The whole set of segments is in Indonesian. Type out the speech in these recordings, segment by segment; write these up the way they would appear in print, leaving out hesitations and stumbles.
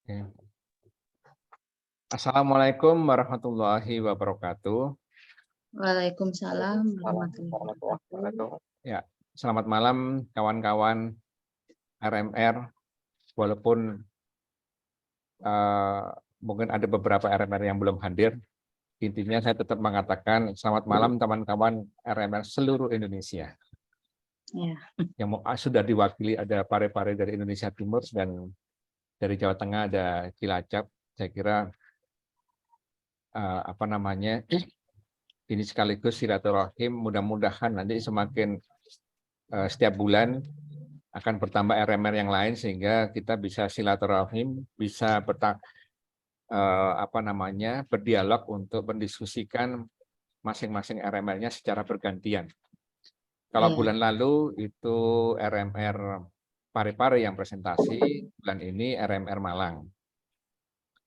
Oke. Assalamualaikum warahmatullahi wabarakatuh. Waalaikumsalam Waalaikumsalam warahmatullahi warahmatullahi wabarakatuh. wabarakatuh. Ya, selamat malam kawan-kawan RMR. Walaupun mungkin ada beberapa RMR yang belum hadir, intinya saya tetap mengatakan selamat malam teman-teman RMR seluruh Indonesia. Ya. Yang sudah diwakili ada pare-pare dari Indonesia Timur dan dari Jawa Tengah ada Cilacap. Saya kira ini sekaligus silaturahim. Mudah-mudahan nanti semakin setiap bulan akan bertambah RMR yang lain sehingga kita bisa silaturahim, bisa berdialog untuk mendiskusikan masing-masing RMR-nya secara bergantian. Kalau bulan lalu itu RMR Pare-Pare yang presentasi, bulan ini RMR Malang.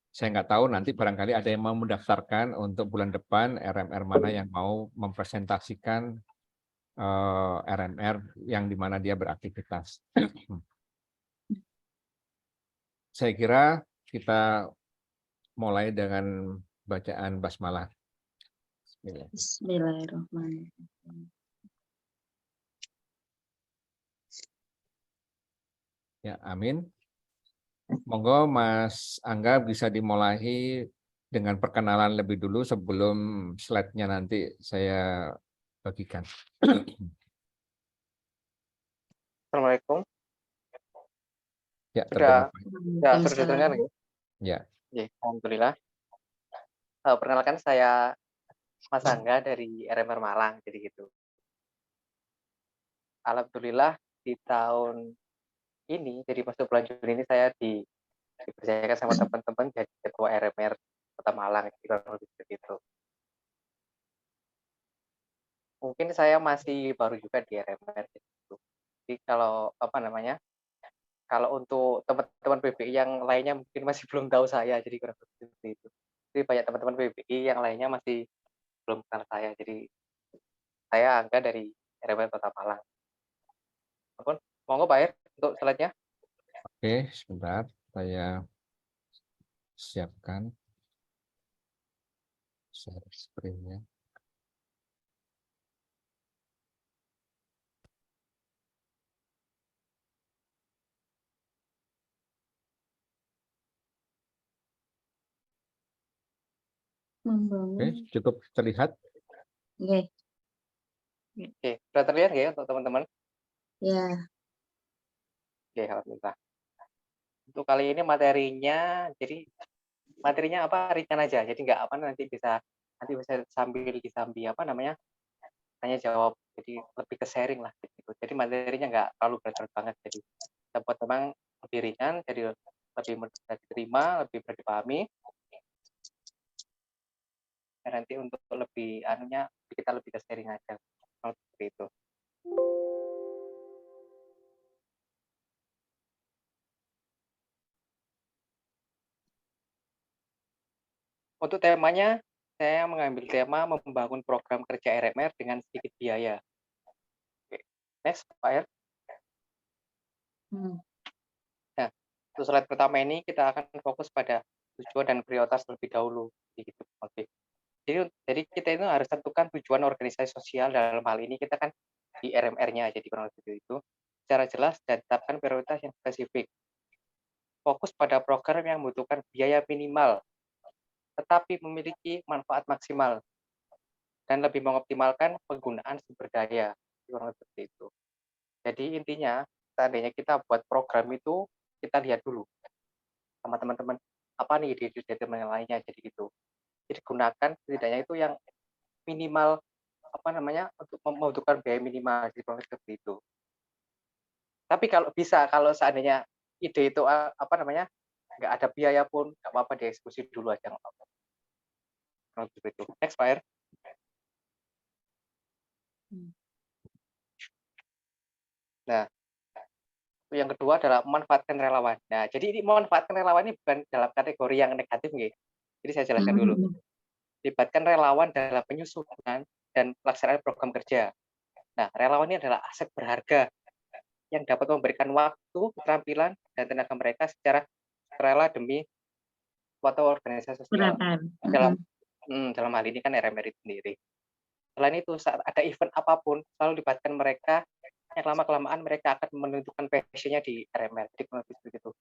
Saya nggak tahu nanti barangkali ada yang mau mendaftarkan untuk bulan depan RMR mana yang mau mempresentasikan RMR yang di mana dia beraktivitas. Saya kira kita mulai dengan bacaan basmalah. Bismillahirrahmanirrahim. Ya, amin. Monggo Mas Angga bisa dimulai dengan perkenalan lebih dulu sebelum slide-nya nanti saya bagikan. Assalamualaikum. Ya, Sudah Waalaikumsalam. terdengar ya? Ya. Ya, alhamdulillah. Perkenalkan saya Mas Angga dari RMR Malang, jadi gitu. Alhamdulillah di tahun ini, jadi masuk bulan Juni ini saya dipercayakan sama teman-teman jadi ketua RMR Kota Malang, jadi kurang lebih seperti itu. Mungkin saya masih baru juga di RMR gitu. Jadi kalau kalau untuk teman-teman PBI yang lainnya mungkin masih belum tahu saya, jadi kurang lebih seperti itu. Jadi banyak teman-teman PBI yang lainnya masih belum kenal saya. Jadi saya Angga dari RMR Kota Malang. Ampun, monggo Pak Er untuk slide-nya. Oke, sebentar saya siapkan share screen-nya. Oke, cukup terlihat? Oke. Oke, sudah terlihat ya untuk teman-teman? Ya. Oke, alhamdulillah. Untuk kali ini materinya apa ringan aja. Jadi nggak nanti bisa sambil disambi tanya jawab. Jadi lebih ke sharing lah gitu. Jadi materinya nggak terlalu berat banget. Jadi kita buat memang lebih ringan, jadi lebih mudah diterima, lebih mudah dipahami. Dan nanti untuk lebih kita lebih ke sharing aja. Seperti itu. Untuk temanya, saya mengambil tema membangun program kerja RMR dengan sedikit biaya. Oke. Next, Pak Er. Nah, untuk slide pertama ini kita akan fokus pada tujuan dan prioritas terlebih dahulu. Gitu. Oke. Jadi kita itu harus tentukan tujuan organisasi sosial dalam hal ini kita kan di RMR-nya, jadi kurang lebih itu secara jelas dan tetapkan prioritas yang spesifik. Fokus pada program yang membutuhkan biaya minimal, tetapi memiliki manfaat maksimal dan lebih mengoptimalkan penggunaan sumber daya. Kurang lebih seperti itu. Jadi intinya, seandainya kita buat program itu, kita lihat dulu sama teman-teman apa nih ide-ide teman yang lainnya, jadi gitu. Jadi gunakan setidaknya itu yang minimal untuk membutuhkan biaya minimal di proses seperti itu. Tapi kalau seandainya ide itu nggak ada biaya pun nggak apa-apa, dieksekusi dulu aja nggak apa-apa. Seperti itu. Next, Pak Er. Nah, yang kedua adalah memanfaatkan relawan. Nah, jadi ini memanfaatkan relawan ini bukan dalam kategori yang negatif, nggih. Jadi saya jelaskan dulu. Libatkan relawan dalam penyusunan dan pelaksanaan program kerja. Nah, relawan ini adalah aset berharga yang dapat memberikan waktu, keterampilan, dan tenaga mereka secara rela demi suatu organisasi sosial. Beratan. Dalam dalam hal ini kan RMR itu sendiri. Selain itu, saat ada event apapun, selalu libatkan mereka, yang lama-kelamaan mereka akan menentukan passion-nya di RMR, jadi kurang lebih seperti itu.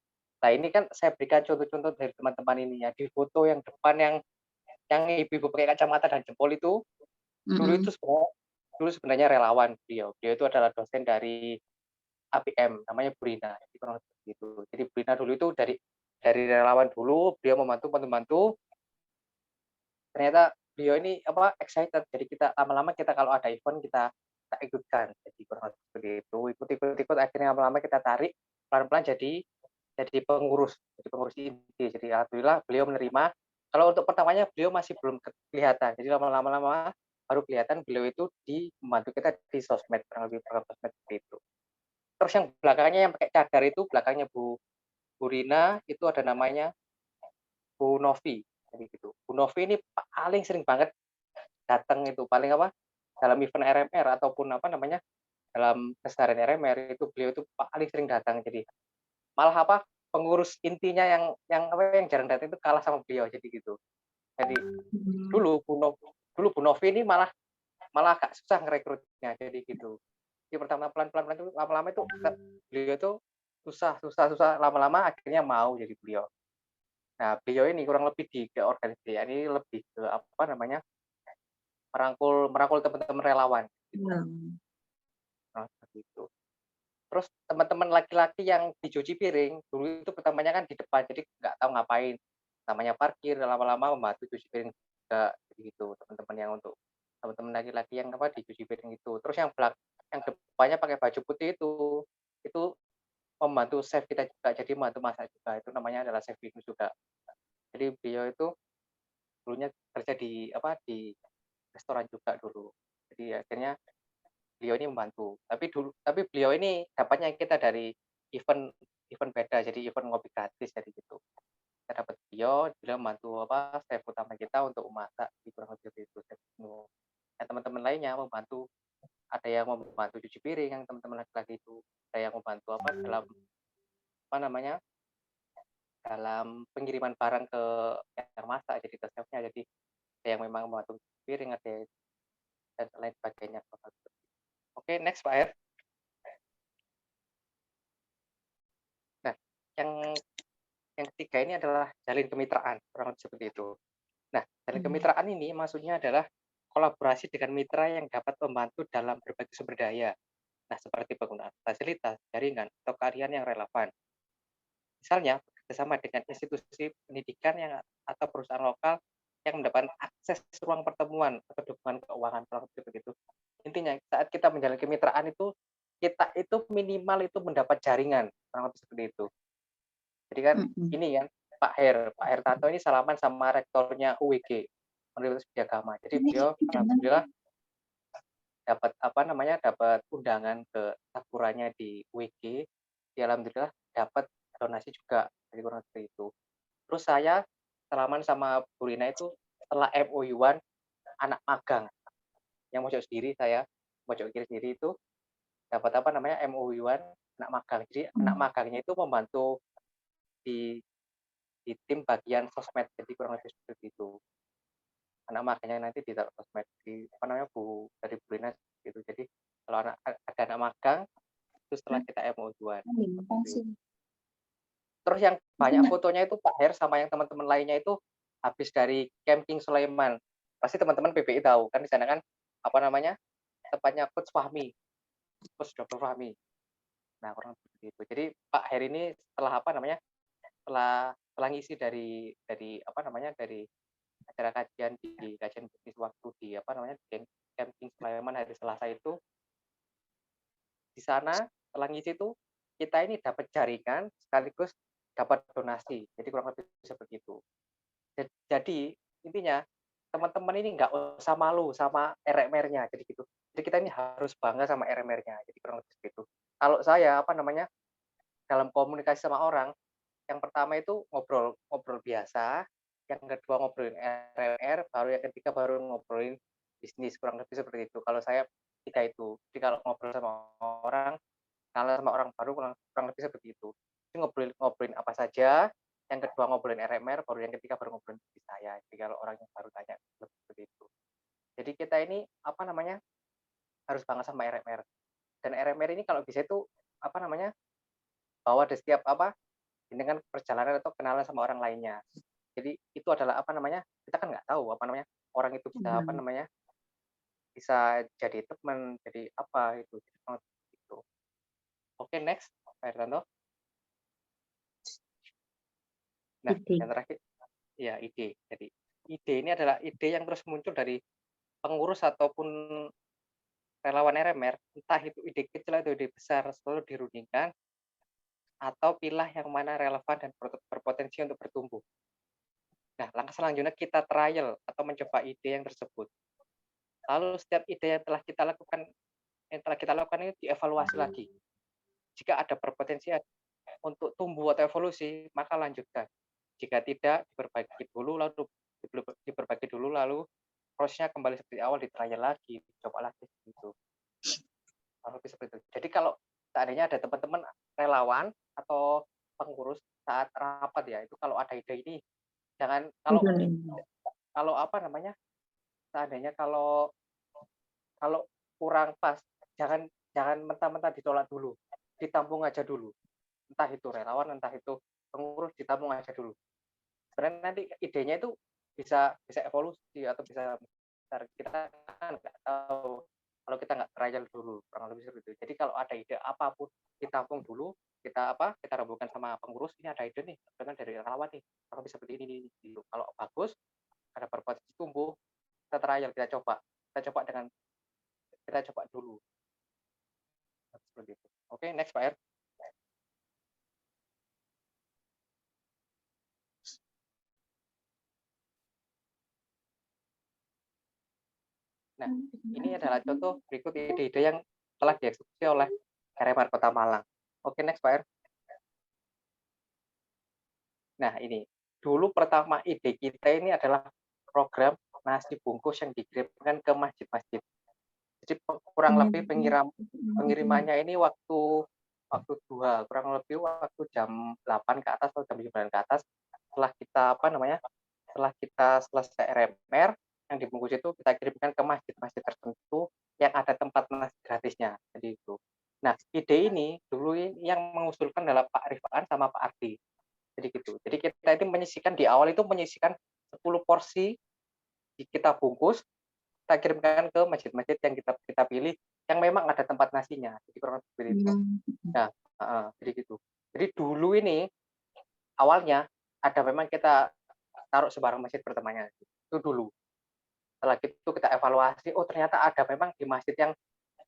Nah, ini kan saya berikan contoh-contoh dari teman-teman ini ya, di foto yang depan yang ibu-ibu pakai kacamata dan jempol itu, dulu itu sebenarnya relawan beliau. Beliau itu adalah dosen dari APM, namanya Bu Rina, jadi kurang lebih seperti itu. Jadi Bu Rina dulu itu dari relawan dulu, beliau membantu, ternyata beliau ini excited, jadi kita lama-lama kita kalau ada event kita ikutkan, jadi kurang lebih seperti itu, ikut akhirnya lama-lama kita tarik pelan-pelan jadi pengurus inti. Jadi alhamdulillah beliau menerima. Kalau untuk pertamanya beliau masih belum kelihatan, jadi lama-lama baru kelihatan beliau itu membantu kita di sosmed, kurang lebih program sosmed seperti itu. Terus yang belakangnya yang pakai cadar itu, belakangnya Bu Rina itu ada namanya Bu Novi, jadi gitu. Bu Novi ini paling sering banget datang itu, dalam event RMR ataupun dalam keseharian RMR itu beliau itu paling sering datang. Jadi malah pengurus intinya yang jarang datang itu kalah sama beliau, jadi gitu. Jadi dulu Bu Novi ini malah agak susah ngerekrutnya, jadi gitu. Jadi pertama pelan-pelan itu lama-lama itu beliau itu susah lama-lama akhirnya mau jadi beliau. Nah, beliau ini kurang lebih di organisasi ini lebih ke merangkul teman-teman relawan. Nah, seperti itu. Terus teman-teman laki-laki yang dicuci piring dulu itu pertamanya kan di depan, jadi nggak tahu ngapain. Namanya parkir, lama-lama membantu cuci piring juga, jadi gitu. Teman-teman yang untuk teman-teman laki-laki yang dicuci piring itu. Terus yang depannya pakai baju putih itu membantu chef kita juga, jadi membantu masak juga. Itu namanya adalah chef Binus juga. Jadi beliau itu dulunya kerja di restoran juga dulu. Jadi akhirnya beliau ini membantu. Tapi beliau ini dapatnya kita dari event beda, jadi event ngopi gratis, jadi gitu. Kita dapat beliau membantu chef utama kita untuk memasak, di kurang lebih itu chef. Nah, teman-teman lainnya membantu, ada yang membantu cuci piring, yang teman-teman laki-laki itu, ada yang membantu dalam pengiriman barang ke yang masak, jadi ke chefnya. Jadi ada yang memang membantu cuci piring, ada dan lain sebagainya. Oke, next Pak R. Nah, yang ketiga ini adalah jalin kemitraan, kurang lebih seperti itu. Nah, jalin kemitraan ini maksudnya adalah kolaborasi dengan mitra yang dapat membantu dalam berbagai sumber daya. Nah, seperti penggunaan fasilitas, jaringan, atau keahlian yang relevan. Misalnya, bekerjasama dengan institusi pendidikan atau perusahaan lokal yang mendapatkan akses ruang pertemuan atau dukungan keuangan, kurang lebih begitu. Intinya, saat kita menjalin kemitraan itu, kita itu minimal itu mendapat jaringan, kurang lebih seperti itu. Jadi kan ini kan Pak Hertanto ini salaman sama rektornya UWG, Universitas Widya Gama. Jadi beliau alhamdulillah dapat undangan ke taburannya di UWG. Dia alhamdulillah dapat donasi juga, jadi kurang seperti itu. Terus saya salaman sama Bu Rina itu setelah MOU-an anak magang yang mojok kiri sendiri itu dapat MOU-an anak magang. Jadi anak magangnya itu membantu di tim bagian sosmed, jadi kurang lebih seperti itu. Anak magangnya nanti di sosmed, dari Bu Rina gitu. Jadi kalau ada anak magang itu setelah kita MOU-an. Terus yang banyak fotonya itu Pak Her sama yang teman-teman lainnya itu habis dari camping Sulaiman. Pasti teman-teman PBI tahu kan, di sana kan tempatnya Coach Dr. Fahmi. Nah, kurang seperti itu. Jadi Pak Her ini setelah setelah ngisi dari acara kajian di kajian bisnis waktu di camping Sulaiman hari Selasa itu, di sana setelah ngisi itu kita ini dapat jaringan sekaligus dapat donasi, jadi kurang lebih seperti itu. Jadi intinya teman-teman ini nggak usah malu sama RMR-nya, jadi gitu. Jadi kita ini harus bangga sama RMR-nya, jadi kurang lebih seperti itu. Kalau saya dalam komunikasi sama orang, yang pertama itu ngobrol biasa, yang kedua ngobrolin RMR, baru yang ketiga baru ngobrolin bisnis, kurang lebih seperti itu. Kalau saya tiga itu. Jadi kalau ngobrol sama orang, kenalan sama orang baru kurang lebih seperti itu. Jadi ngobrolin apa saja, yang kedua ngobrolin RMR, baru yang ketiga baru ngobrolin diri saya. Jadi kalau orang yang baru tanya seperti itu. Jadi kita ini apa namanya harus bangga sama RMR. Dan RMR ini kalau bisa itu apa namanya bahwa di setiap apa dengan perjalanan atau kenalan sama orang lainnya. Jadi itu adalah apa namanya kita kan nggak tahu apa namanya orang itu bisa apa namanya bisa jadi teman, jadi apa itu. Gitu. Oke, next, Pak Hertanto. Nah, Ide. yang terakhir, ya ide. Jadi ide ini adalah ide yang terus muncul dari pengurus ataupun relawan RMR, entah itu ide kecil atau ide besar, selalu dirundingkan atau pilah yang mana relevan dan berpotensi untuk bertumbuh. Nah, langkah selanjutnya kita trial atau mencoba ide yang tersebut. Lalu setiap ide yang telah kita lakukan ini dievaluasi lagi. Jika ada berpotensi untuk tumbuh atau evolusi, maka lanjutkan. Jika tidak, diperbaiki dulu lalu prosesnya kembali seperti awal, ditrial lagi, dicoba lagi gitu. Seperti itu. Jadi kalau seandainya ada teman-teman relawan atau pengurus saat rapat ya, itu kalau ada ide ini jangan kalau apa namanya? Seandainya kalau kurang pas, jangan mentah-mentah ditolak dulu. Ditampung aja dulu. Entah itu relawan, entah itu pengurus, ditampung aja dulu. Sebenarnya nanti idenya itu bisa evolusi atau bisa besar. Kita kan nggak tahu kalau kita nggak trial dulu, kurang lebih seperti itu. Jadi kalau ada ide apapun ditampung dulu, kita rembukan sama pengurus, ini ada ide nih, dengan dari relawan nih, kalau bisa seperti ini gitu. Kalau bagus, ada berpotensi tumbuh, kita trial, kita coba dulu. Seperti itu. Oke, next Pak R. Nah, ini adalah contoh berikut ide-ide yang telah dieksekusi oleh RMR Kota Malang. Oke, next Pak R. Nah, ini. Dulu pertama ide kita ini adalah program nasi bungkus yang dikirimkan ke masjid-masjid. Jadi kurang lebih pengirimannya ini waktu dua, kurang lebih waktu jam 8 ke atas atau jam 9 ke atas. Setelah kita selesai RMR, yang dibungkus itu kita kirimkan ke masjid-masjid tertentu yang ada tempat nasi gratisnya. Jadi itu. Nah, ide ini dulu yang mengusulkan adalah Pak Rifan sama Pak Ardi. Jadi gitu. Jadi kita itu di awal itu menyisikan 10 porsi kita bungkus, kita kirimkan ke masjid-masjid yang kita pilih yang memang ada tempat nasinya. Jadi kurang lebih itu. Nah, jadi gitu. Jadi dulu ini awalnya ada memang kita taruh sebarang masjid pertamanya. Itu dulu. Setelah itu kita evaluasi, oh ternyata ada memang di masjid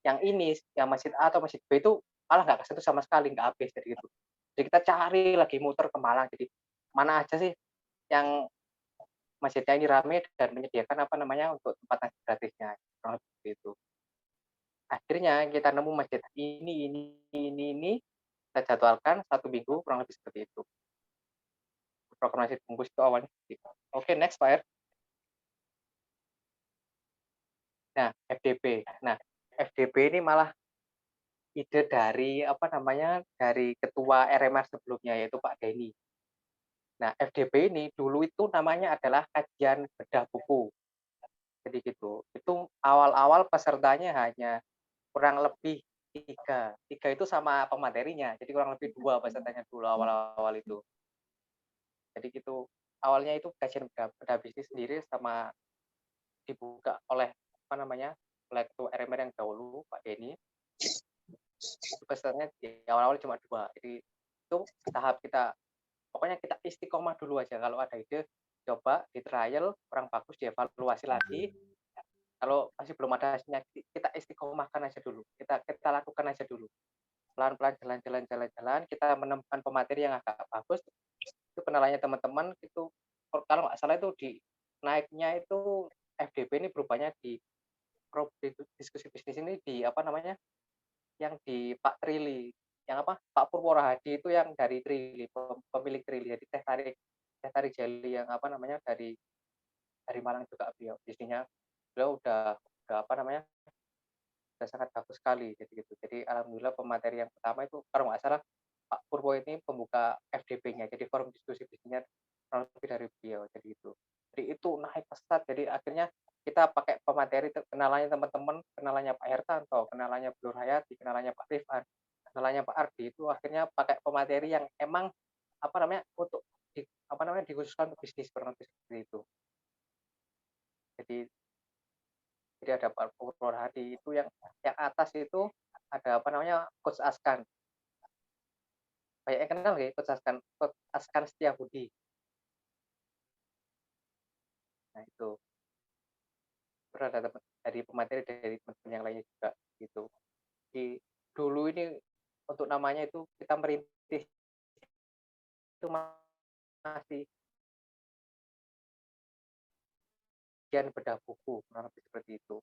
yang ini, yang masjid A atau masjid B itu malah nggak kesentuh sama sekali, nggak habis jadi gitu. Jadi kita cari lagi muter ke Malang, jadi mana aja sih yang masjidnya ini ramai dan menyediakan apa namanya untuk tempat nasi gratisnya, kurang lebih seperti itu. Akhirnya kita nemu masjid ini, kita jadwalkan 1 minggu kurang lebih seperti itu. Program nasi bungkus itu awalnya seperti itu. Oke, next Pak R. Nah, FDP. Nah, FDP ini malah ide dari apa namanya dari ketua RMR sebelumnya yaitu Pak Denny. Nah, FDP ini dulu itu namanya adalah kajian bedah buku. Jadi gitu. Itu awal-awal pesertanya hanya kurang lebih 3 itu sama pematerinya. Jadi kurang lebih 2 pesertanya dulu awal-awal itu. Jadi gitu. Awalnya itu kajian bedah bisnis sendiri sama dibuka oleh apa namanya oleh ketua RMR yang dahulu Pak Denny. Itu pesertanya di awal-awal cuma 2. Jadi itu tahap kita pokoknya kita istiqomah dulu aja. Kalau ada ide coba di trial kurang bagus dievaluasi lagi. Kalau masih belum ada hasilnya kita istiqomahkan aja dulu. Kita lakukan aja dulu. Pelan-pelan jalan kita menemukan pemateri yang agak bagus. Itu kenalannya teman-teman itu kalau nggak salah itu di naiknya itu FDP ini berubahnya di diskusi bisnis ini di apa namanya yang di Pak Trili, yang apa Pak Purwohadi itu yang dari Trili, pemilik Trili, jadi teh tarik jeli yang apa namanya dari Malang juga beliau. Bisnisnya beliau udah apa namanya udah sangat bagus sekali jadi gitu. Jadi alhamdulillah pemateri yang pertama itu kalau nggak salah Pak Purwo ini pembuka FDP-nya, jadi forum diskusi bisnisnya kurang lebih dari beliau, jadi itu. Jadi itu naik pesat, jadi akhirnya kita pakai pemateri kenalannya teman-teman, kenalannya Pak Hertanto, kenalannya Bu Nur Hayati, kenalannya Pak Rifan, kenalannya Pak Ardi, itu akhirnya pakai pemateri yang emang apa namanya untuk dikhususkan untuk bisnis kurang lebih seperti itu. Jadi ada Pak Purwo Hadi itu yang atas itu ada apa namanya Coach Askan. Banyak yang kenal nggak Coach Askan Setiabudi. Nah itu ada dari pemateri dari teman-teman yang lainnya juga gitu. Di dulu ini untuk namanya itu kita merintis itu masih bagian bedah buku, kurang lebih seperti itu.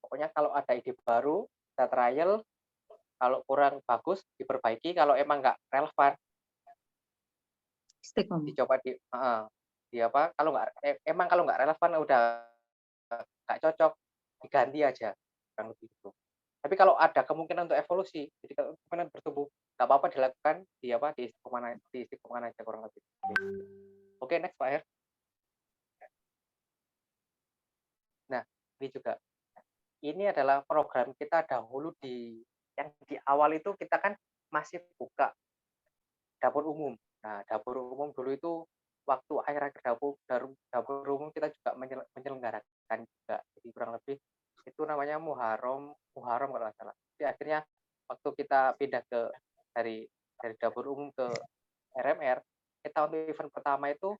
Pokoknya kalau ada ide baru, kita trial, kalau kurang bagus diperbaiki, kalau emang nggak relevan Istiqomah. dicoba di apa? Kalau nggak relevan udah nggak cocok diganti aja, kurang lebih itu. Tapi kalau ada kemungkinan untuk evolusi, jadi kalau kemungkinan bertumbuh, nggak apa-apa dilakukan di istiqomah aja kurang lebih. Oke, next Pak Her. Nah, ini juga. Ini adalah program kita dahulu yang di awal itu kita kan masih buka dapur umum. Nah, dapur umum dulu itu waktu akhir-akhir dapur umum kita juga menyelenggarakan juga. Jadi kurang lebih itu namanya Muharram kalau nggak salah. Jadi akhirnya waktu kita pindah dari dapur umum ke RMR, kita untuk event pertama itu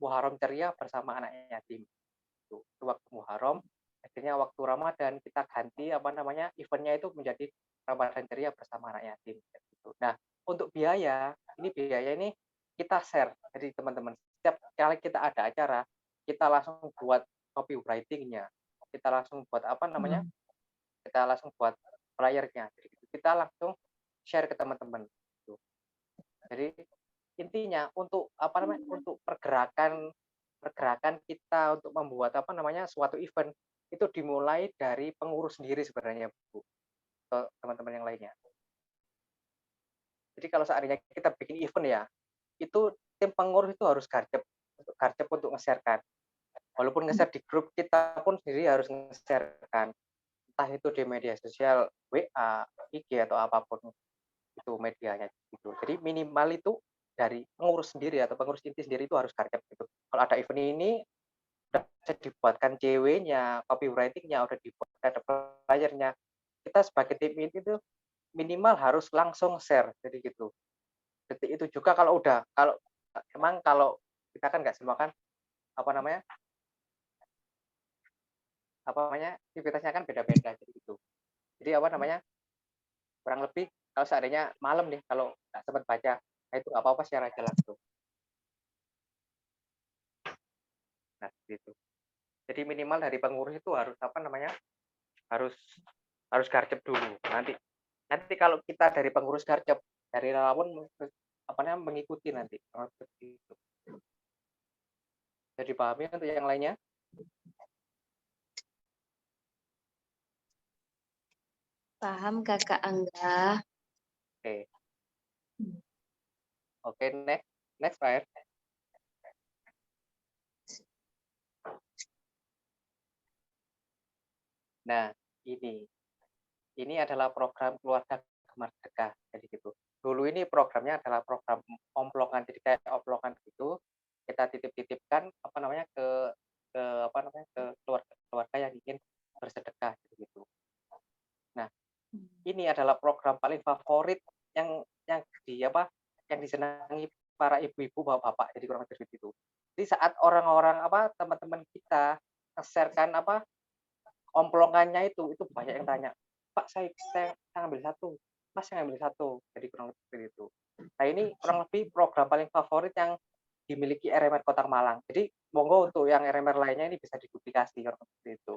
Muharram Ceria bersama anak yatim. Itu waktu Muharram, akhirnya waktu Ramadan kita ganti eventnya itu menjadi Ramadan Ceria bersama anak yatim. Gitu. Nah, untuk biaya ini kita share. Jadi teman-teman, setiap kali kita ada acara, kita langsung buat copywriting-nya, kita langsung buat kita langsung buat flyer-nya. Jadi kita langsung share ke teman-teman. Gitu. Jadi intinya untuk untuk pergerakan kita untuk membuat suatu event itu dimulai dari pengurus sendiri sebenarnya Bu, teman-teman yang lainnya. Jadi kalau seandainya kita bikin event ya, itu tim pengurus itu harus garcep untuk nge-share-kan. Walaupun nge-share di grup, kita pun sendiri harus nge-share-kan. Entah itu di media sosial, WA, IG atau apapun itu medianya gitu. Jadi minimal itu dari pengurus sendiri atau pengurus inti sendiri itu harus garcep gitu. Kalau ada event ini udah bisa dibuatkan CW-nya, copywriting-nya udah dibuatkan, ada flyer-nya. Kita sebagai tim inti itu minimal harus langsung share, jadi gitu. Detik itu juga kalau kita kan nggak semua kan aktivitasnya kan beda-beda jadi gitu. Jadi kurang lebih kalau seandainya malam nih kalau nggak sempat baca, nah itu nggak apa-apa share aja langsung. Nah gitu. Jadi minimal dari pengurus itu harus harus garcep dulu. Nanti kalau kita dari pengurus garcep, dari relawan mengikuti nanti. Seperti itu. Jadi pahami untuk yang lainnya? Paham Kakak Angga. Oke, next Pak. Nah, ini adalah program keluarga gemar sedekah, jadi gitu. Dulu ini programnya adalah program omplokan, jadi kayak omplokan gitu. Kita titip-titipkan ke keluarga yang ingin bersedekah, gitu. Nah, ini adalah program paling favorit yang disenangi para ibu-ibu, bapak-bapak, jadi kurang lebih itu. Jadi saat orang-orang teman-teman kita nge-share-kan omplokannya itu banyak yang tanya, Pak saya ngambil satu, Mas saya ngambil satu, jadi kurang lebih seperti itu. Nah ini kurang lebih program paling favorit yang dimiliki RMR Kota Malang. Jadi monggo untuk yang RMR lainnya ini bisa diduplikasi kurang lebih seperti itu.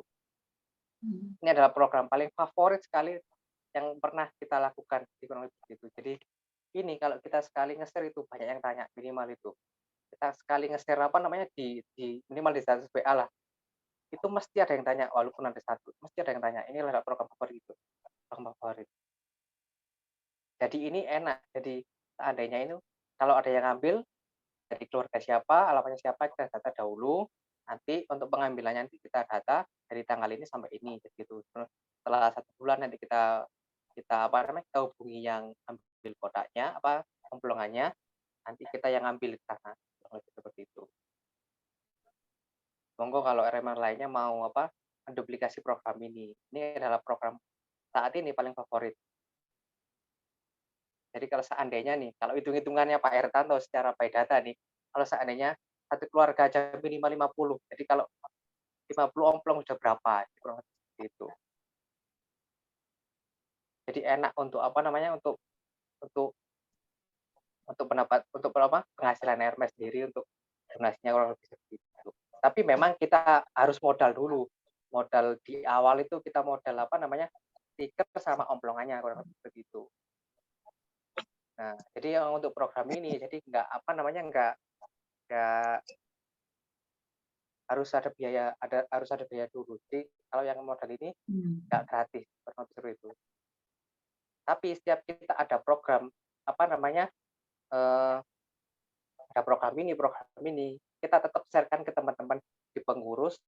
Ini adalah program paling favorit sekali yang pernah kita lakukan di kurang lebih seperti itu. Jadi ini kalau kita sekali nge-share itu banyak yang tanya minimal itu. Kita sekali nge-share di minimal di status WA lah. Itu mesti ada yang tanya, walaupun ada satu, mesti ada yang tanya, ini adalah program favorit itu, program favorit. Jadi ini enak. Jadi seandainya itu kalau ada yang ngambil dari keluarga siapa, alamatnya siapa, kita data dahulu. Nanti untuk pengambilannya nanti kita data dari tanggal ini sampai ini, gitu. Terus setelah 1 bulan nanti kita kita apa namanya kita hubungi yang ambil kotaknya, apa omplengannya, nanti kita yang ambil ke sana, kurang lebih seperti itu. Monggo kalau RMR lainnya mau apa menduplikasi program ini. Ini adalah program saat ini paling favorit. Jadi kalau seandainya nih, kalau hitung-hitungannya Pak Hertanto secara by data nih, kalau seandainya satu keluarga aja minimal 50, jadi kalau 50 omplong udah berapa? Kurang lebih seperti itu. Jadi enak untuk apa namanya, untuk untuk apa, penghasilan RMS sendiri untuk donasinya kurang lebih seperti itu. Tapi memang kita harus modal dulu. Modal di awal itu kita modal apa namanya, stiker sama omplongannya kurang lebih seperti itu. Nah, jadi yang untuk program ini, jadi nggak apa namanya, nggak harus ada biaya dulu. Jadi kalau yang modal ini nggak gratis, kurang lebih seperti itu. Tapi setiap kita ada program apa namanya, eh, ada program ini, kita tetap sharekan ke teman-teman di pengurus,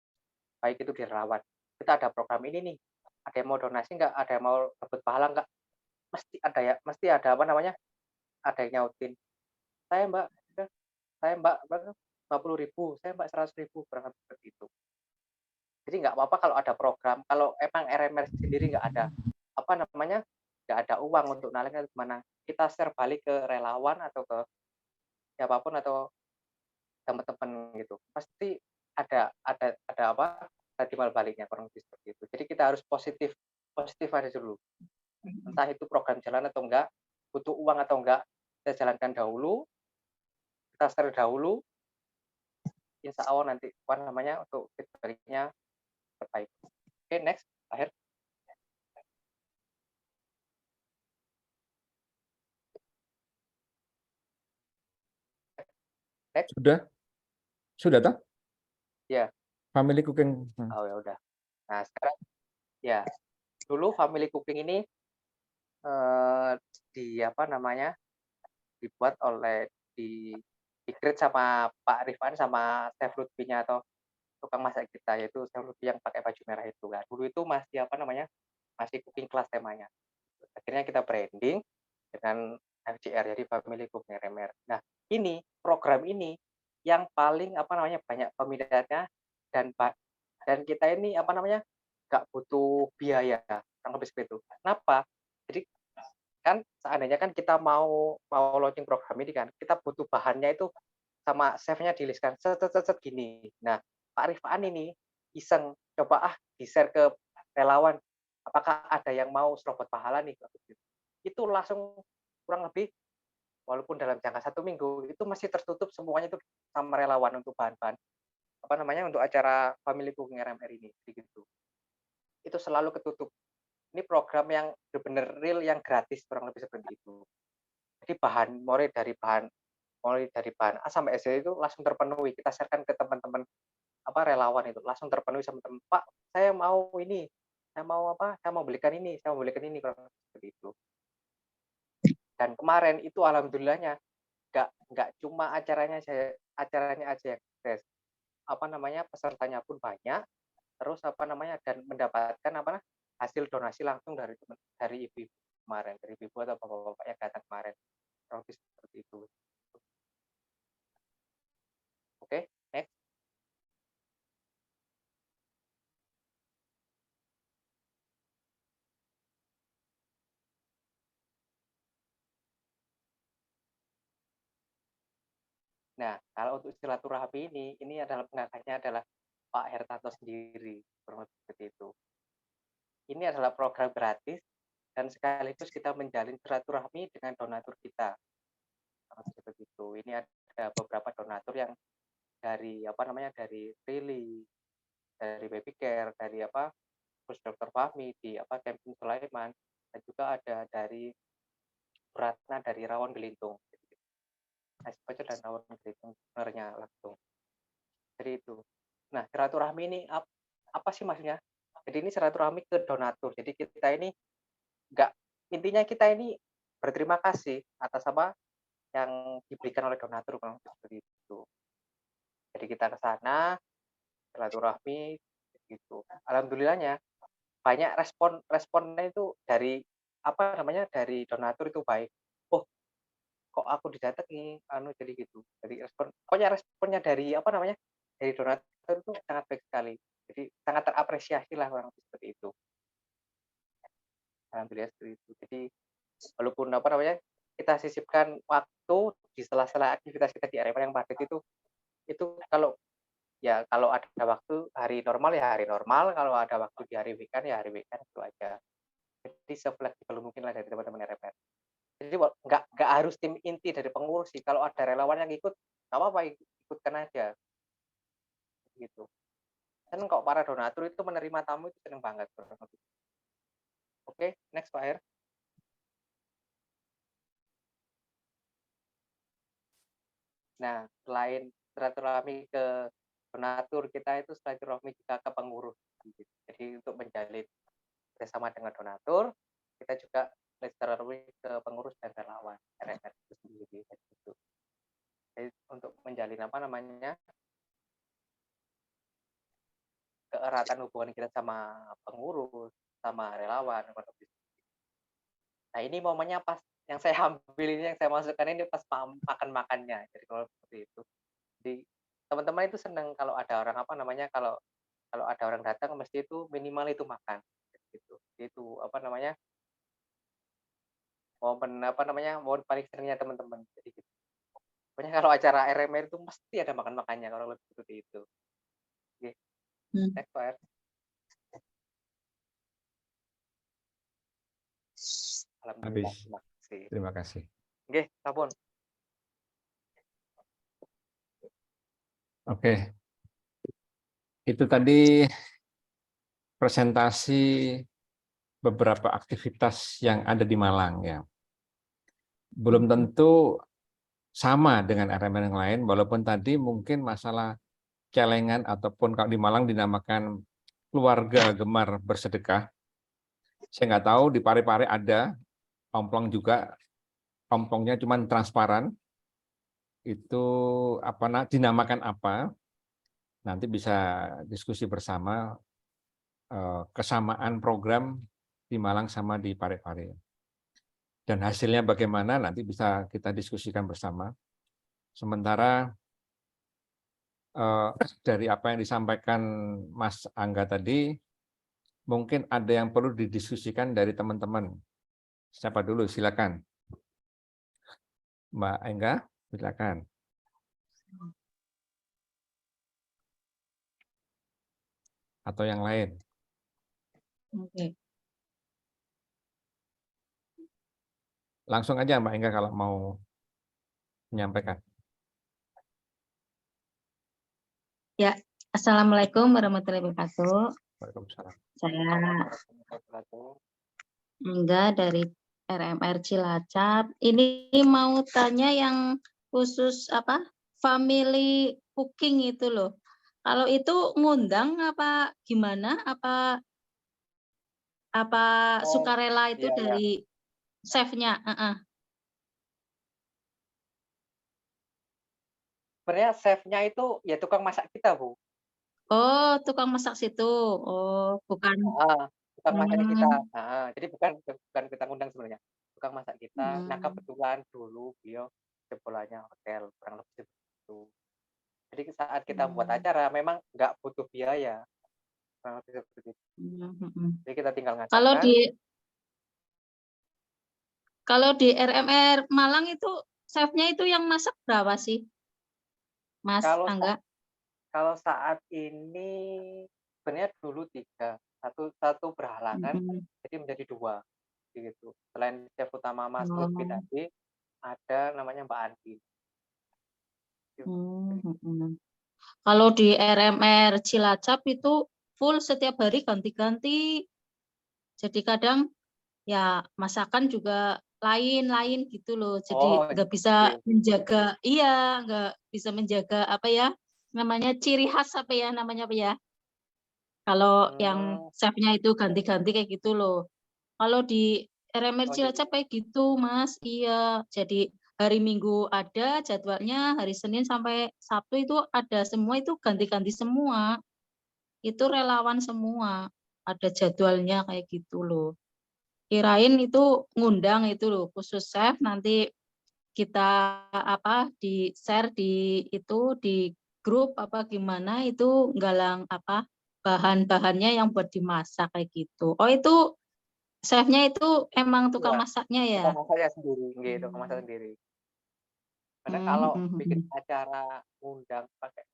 baik itu di relawan. Kita ada program ini nih, ada yang mau donasi nggak, ada yang mau dapat pahala nggak, mesti ada apa namanya, ada yang nyautin, saya mbak, saya mbak 50.000, saya mbak 100.000, kurang lebih seperti itu. Jadi nggak apa-apa kalau ada program, kalau emang RMR sendiri nggak ada apa namanya, nggak ada uang untuk nalangnya gimana, kita share balik ke relawan atau ke siapapun atau teman-teman gitu. Pasti ada apa, ada timbal baliknya kurang lebih seperti itu. Jadi kita harus positif positif aja dulu. Entah itu program jalan atau enggak, butuh uang atau enggak, kita jalankan dahulu, kita share dahulu, insya Allah nanti apa namanya untuk feedbacknya terbaik. Oke, next, akhir. Sudah tak? Ya. Family cooking. Oh ya udah. Nah sekarang ya dulu family cooking ini di apa namanya dibuat oleh di create sama Pak Rifan sama Chef Lutfi-nya atau tukang masak kita yaitu Chef Lutfi yang pakai baju merah itu kan. Dulu itu masih apa namanya masih cooking class temanya. Akhirnya kita branding dengan FCR jadi Family Cooking RMR. Nah ini program ini yang paling apa namanya banyak peminatnya dan kita ini apa namanya nggak butuh biaya kurang lebih seperti itu. Kenapa? Jadi kan seandainya kan kita mau launching program ini kan kita butuh bahannya itu sama chefnya di-list-kan set gini. Nah Pak Rifan ini iseng coba di-share ke relawan apakah ada yang mau serobot pahala nih itu langsung kurang lebih walaupun dalam jangka 1 minggu itu masih tertutup semuanya itu sama relawan untuk bahan-bahan apa namanya untuk acara Family Cooking RMR ini gitu. Itu selalu ketutup. Ini program yang benar-benar real yang gratis kurang lebih seperti itu. Jadi mulai dari bahan A sampai Z itu langsung terpenuhi. Kita sharekan ke teman-teman apa relawan itu langsung terpenuhi sama teman. Pak, saya mau ini, saya mau apa? Saya mau belikan ini, saya mau belikan ini kurang lebih seperti itu. Dan kemarin itu alhamdulillahnya nggak cuma acaranya aja yang sukses. Apa namanya pesertanya pun banyak, terus apa namanya dan mendapatkan apa hasil donasi langsung dari ibu-ibu kemarin, dari ibu atau bapak-bapak yang datang kemarin. Kurang lebih seperti itu. Oke, next. Nah, kalau untuk silaturahmi ini adalah pengangkatnya adalah Pak Hertanto sendiri, kurang lebih seperti itu. Ini adalah program gratis dan sekaligus kita menjalin silaturahmi dengan donatur kita. Seperti itu. Ini ada beberapa donatur yang dari apa namanya dari Prilly, dari Baby Care, dari apa terus Dr. Fahmi di apa Camping Sulaiman dan juga ada dari Ratna dari Rawon Gelintung. SPC dan Rawon Gelintung sebenarnya langsung. Jadi itu. Nah, silaturahmi ini apa sih maksudnya? Jadi ini silaturahmi ke donatur. Jadi kita ini intinya kita ini berterima kasih atas apa yang diberikan oleh donatur kurang lebih seperti itu. Jadi kita ke sana silaturahmi gitu. Alhamdulillahnya banyak responnya itu dari apa namanya dari donatur itu baik. Oh, kok aku didatangi anu jadi gitu. Jadi pokoknya responnya dari apa namanya dari donatur itu sangat baik sekali. Jadi sangat terapresiasi lah orang seperti itu. Alhamdulillah seperti itu. Jadi walaupun apa namanya kita sisipkan waktu di sela-sela aktivitas kita di area yang padat itu kalau ya kalau ada waktu hari normal ya hari normal, kalau ada waktu di hari weekend ya hari weekend itu aja. Jadi se-fleksibel mungkin lah dari teman-teman RMR. Jadi nggak harus tim inti dari pengurus sih. Kalau ada relawan yang ikut, nggak apa-apa ikutkan aja gitu. Seneng kok para donatur itu menerima tamu itu seneng banget. Oke, next Pak R. Nah, selain silaturahmi ke donatur, kita itu silaturahmi juga ke pengurus. Gitu. Jadi untuk menjalin bersama dengan donatur, kita juga silaturahmi ke pengurus dan relawan RMR itu sendiri. Gitu. Jadi untuk menjalin apa namanya keeratan hubungan kita sama pengurus, sama relawan. Nah ini momennya pas yang saya ambil ini, yang saya masukkan ini pas makan-makannya. Jadi kalau seperti itu. Jadi teman-teman itu senang kalau ada orang apa namanya kalau ada orang datang mesti itu minimal itu makan. Gitu. Itu apa namanya momen paling senangnya teman-teman. Jadi gitu. Pokoknya kalau acara RMR itu mesti ada makan-makannya kalau lebih seperti itu. Oke. Next Pak. Alhamdulillah. Habis. Terima kasih. Terima kasih. Oke, sampun. Oke. Itu tadi presentasi beberapa aktivitas yang ada di Malang ya. Belum tentu sama dengan RMR yang lain, walaupun tadi mungkin masalah celengan ataupun kalau di Malang dinamakan keluarga gemar bersedekah. Saya nggak tahu di Pare-Pare ada, omplong juga, omplongnya cuma transparan. Itu dinamakan apa? Nanti bisa diskusi bersama kesamaan program di Malang sama di Pare-Pare. Dan hasilnya bagaimana nanti bisa kita diskusikan bersama. Sementara dari apa yang disampaikan Mas Angga tadi, mungkin ada yang perlu didiskusikan dari teman-teman. Siapa dulu? Silakan. Mbak Angga, silakan. Atau yang lain. Oke. Langsung aja Mbak Angga kalau mau menyampaikan. Ya, Assalamualaikum warahmatullahi wabarakatuh. Waalaikumsalam. Saya Angga dari RMR Cilacap. Ini mau tanya yang khusus family cooking itu loh. Kalau itu ngundang apa gimana? Apa sukarela itu iya, dari chefnya? Sebenarnya chefnya itu ya tukang masak kita, Bu. Oh, tukang masak situ. Oh, bukan. Tukang masaknya kita. Jadi bukan kita ngundang sebenarnya. Tukang masak kita. Nah, kebetulan dulu beliau jebolannya hotel, kurang lebih seperti itu. Jadi saat kita buat acara memang nggak butuh biaya. Kurang lebih seperti itu. Jadi kita tinggal ngajarkan. Kalau di RMR Malang itu chefnya itu yang masak berapa sih, Mas Angga? Kalau saat ini sebenarnya dulu 3, satu berhalangan, jadi menjadi 2, gitu. Selain chef utama Mas Lutfi tadi, ada namanya Mbak Andi. Kalau di RMR Cilacap itu full setiap hari ganti-ganti. Jadi kadang ya masakan juga lain-lain gitu loh. Jadi nggak bisa menjaga, nggak bisa menjaga namanya ciri khas Kalau yang chefnya itu ganti-ganti kayak gitu loh. Kalau di RMR Oh, Cilacap kayak gitu, Mas. Iya, jadi hari Minggu ada jadwalnya, hari Senin sampai Sabtu itu ada semua, itu ganti-ganti semua. Itu relawan semua, ada jadwalnya kayak gitu loh. Kirain itu ngundang itu loh, khusus chef nanti kita di share di itu di grup apa gimana itu galang bahan-bahannya yang buat dimasak kayak gitu. Oh itu chefnya itu emang tukang iya, masaknya ya? tukang masaknya sendiri, nggih, tukang masak sendiri. Karena kalau bikin acara undang pakai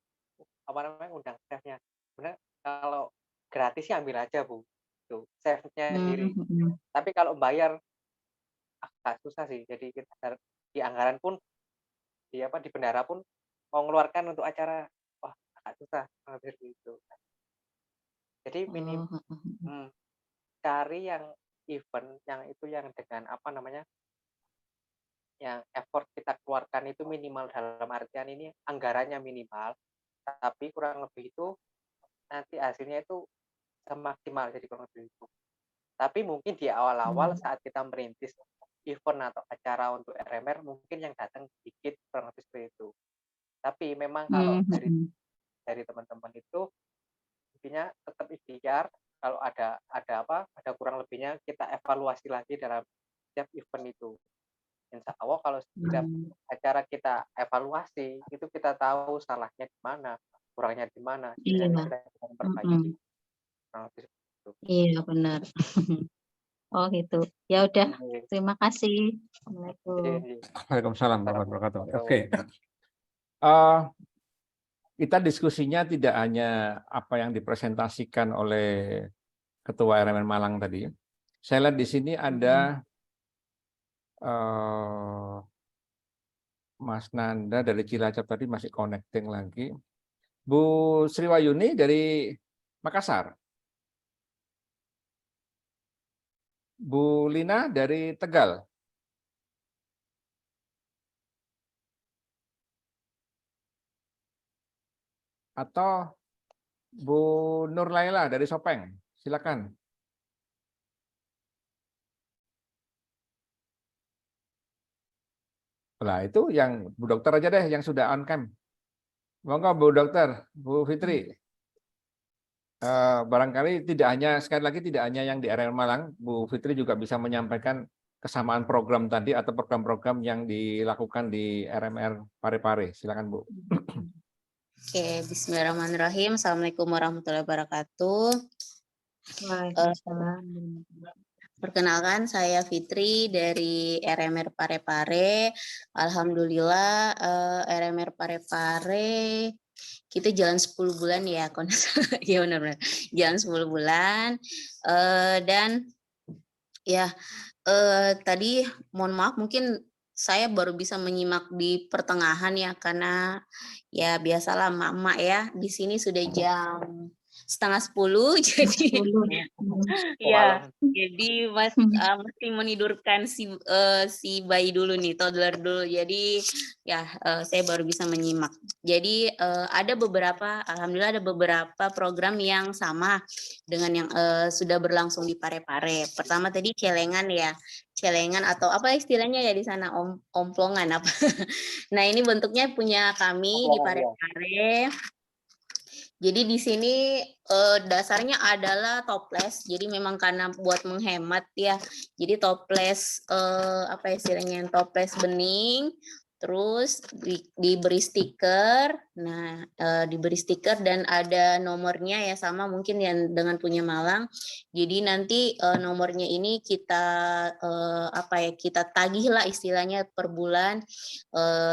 apa namanya, undang chefnya, sebenarnya kalau gratis sih ambil aja Bu, tuh chefnya sendiri. Tapi kalau bayar agak susah sih. Jadi kita di anggaran pun di bendara pun mau mengeluarkan untuk acara, wah agak susah seperti itu. Jadi cari yang event yang itu yang dengan apa namanya, yang effort kita keluarkan itu minimal, dalam artian ini anggarannya minimal, tapi kurang lebih itu nanti hasilnya itu semaksimal, jadi kurang lebih itu. Tapi mungkin di awal-awal saat kita merintis event atau acara untuk RMR mungkin yang datang sedikit, kurang lebih seperti itu. Tapi memang kalau dari teman-teman itu intinya tetap ikhtiar, kalau ada kurang lebihnya kita evaluasi lagi dalam setiap event itu. Insya Allah kalau setiap acara kita evaluasi itu kita tahu salahnya di mana, kurangnya di mana, dan kita bisa memperbaiki. Kurang lebih seperti itu. Iya benar. Oh gitu. Ya udah, terima kasih. Assalamualaikum. Waalaikumsalam warahmatullahi wabarakatuh. Oke. Kita diskusinya tidak hanya apa yang dipresentasikan oleh Ketua RMR Malang tadi. Saya lihat di sini ada Mas Nanda dari Cilacap tadi masih connecting lagi. Bu Sriwayuni dari Makassar. Bu Lina dari Tegal. Atau Bu Nur Laila dari Sopeng. Silakan. Nah, itu yang Bu Dokter aja deh yang sudah on cam. Monggo Bu Dokter, Bu Fitri. Barangkali sekali lagi tidak hanya yang di RMR Malang, Bu Fitri juga bisa menyampaikan kesamaan program tadi atau program-program yang dilakukan di RMR Parepare. Silakan Bu. Oke, bismillahirrahmanirrahim. Assalamualaikum warahmatullahi wabarakatuh. Waalaikumsalam. Perkenalkan, saya Fitri dari RMR Parepare. Alhamdulillah RMR Parepare kita jalan 10 bulan ya, ya benar-benar jalan 10 bulan. Dan ya tadi mohon maaf mungkin saya baru bisa menyimak di pertengahan ya, karena ya biasalah mak-mak ya, di sini sudah jam 9:30 jadi ya jadi mesti menidurkan si bayi dulu nih, toddler dulu, jadi ya saya baru bisa menyimak. Jadi alhamdulillah ada beberapa program yang sama dengan yang sudah berlangsung di Parepare. Pertama tadi celengan atau apa istilahnya ya di sana, omplongan apa. Nah ini bentuknya punya kami di Parepare. Jadi di sini dasarnya adalah toples. Jadi memang karena buat menghemat ya. Jadi toples apa istilahnya, toples bening. Terus diberi stiker. Nah, diberi stiker dan ada nomornya ya, sama mungkin yang dengan punya Malang. Jadi nanti nomornya ini kita kita tagih lah istilahnya per bulan,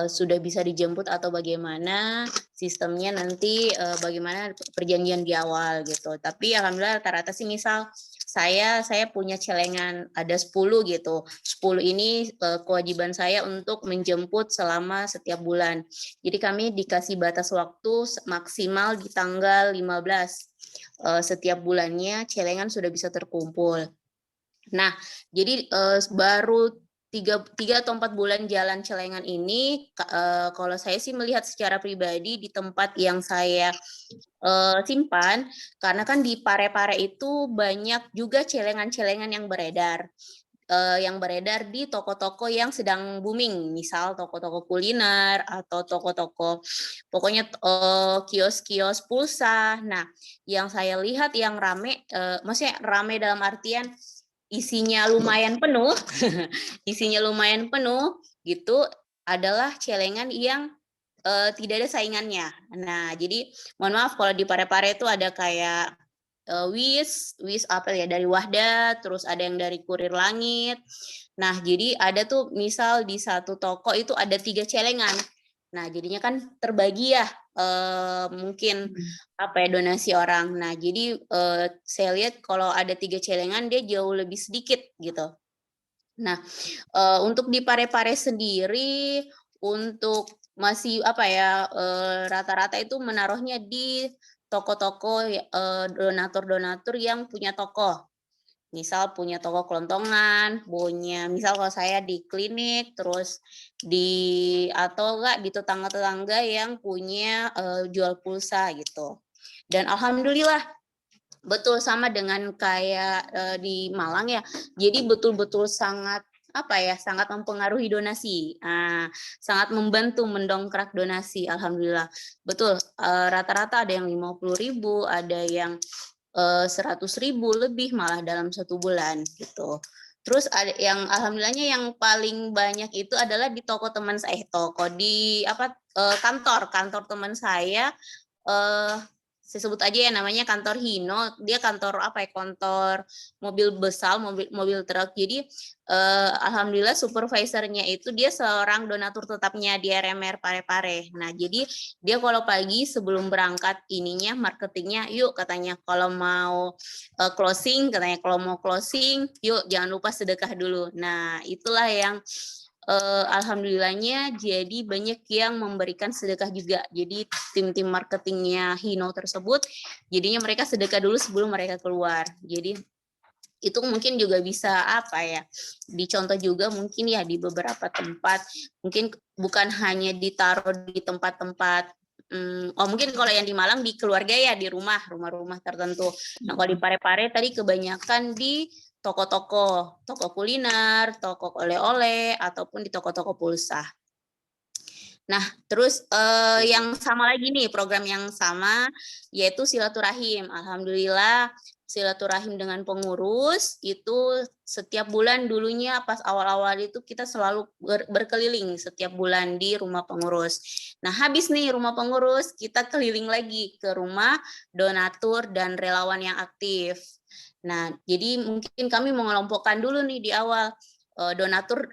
sudah bisa dijemput atau bagaimana sistemnya nanti, bagaimana perjanjian di awal gitu. Tapi alhamdulillah rata-rata sih, misal saya punya celengan ada 10 gitu. 10 ini kewajiban saya untuk menjemput selama setiap bulan. Jadi kami dikasih batas waktu maksimal di tanggal 15. Setiap bulannya celengan sudah bisa terkumpul. Nah, jadi baru 3 atau 4 bulan jalan celengan ini, kalau saya sih melihat secara pribadi di tempat yang saya simpan, karena kan di Parepare itu banyak juga celengan-celengan yang beredar. yang beredar di toko-toko yang sedang booming, misal toko-toko kuliner atau toko-toko pokoknya kios-kios pulsa. Nah, yang saya lihat yang rame, maksudnya rame dalam artian isinya lumayan penuh, isinya lumayan penuh gitu adalah celengan yang tidak ada saingannya. Nah, jadi mohon maaf kalau di Parepare itu ada kayak Wis apa ya dari Wahda, terus ada yang dari Kurir Langit. Nah, jadi ada tuh misal di satu toko itu ada 3 celengan. Nah, jadinya kan terbagi ya mungkin apa ya donasi orang. Nah, jadi saya lihat kalau ada 3 celengan dia jauh lebih sedikit gitu. Nah, untuk di Parepare sendiri untuk masih apa ya rata-rata itu menaruhnya di toko-toko donatur-donatur yang punya toko. Misal punya toko kelontongan, punya misal kalau saya di klinik, terus di atau enggak di tetangga-tetangga yang punya jual pulsa gitu. Dan alhamdulillah betul sama dengan kayak di Malang ya. Jadi betul-betul sangat apa ya, sangat mempengaruhi donasi. Sangat membantu mendongkrak donasi, alhamdulillah. Betul, rata-rata ada yang 50.000, ada yang 100.000 lebih malah dalam 1 bulan gitu. Terus ada yang alhamdulillahnya yang paling banyak itu adalah di toko teman saya, toko di apa kantor teman saya saya sebut aja ya namanya kantor Hino, dia kantor apa ya, kantor mobil besar, mobil truk. Jadi alhamdulillah supervisornya itu dia seorang donatur tetapnya di RMR Parepare. Nah, jadi dia kalau pagi sebelum berangkat ininya marketingnya, yuk katanya kalau mau closing, katanya kalau mau closing, yuk jangan lupa sedekah dulu. Nah, itulah yang alhamdulillahnya jadi banyak yang memberikan sedekah juga. Jadi tim-tim marketingnya Hino tersebut, jadinya mereka sedekah dulu sebelum mereka keluar. Jadi itu mungkin juga bisa apa ya, dicontoh juga mungkin ya di beberapa tempat, mungkin bukan hanya ditaruh di tempat-tempat mungkin kalau yang di Malang di keluarga ya di rumah-rumah tertentu. Nah, kalau di Parepare tadi kebanyakan di toko-toko, toko kuliner, toko oleh-oleh, ataupun di toko-toko pulsa. Nah, terus yang sama lagi nih, program yang sama, yaitu silaturahim. Alhamdulillah, silaturahim dengan pengurus, itu setiap bulan dulunya pas awal-awal itu kita selalu berkeliling setiap bulan di rumah pengurus. Nah, habis nih rumah pengurus, kita keliling lagi ke rumah donatur dan relawan yang aktif. Nah, jadi mungkin kami mengelompokkan dulu nih di awal donatur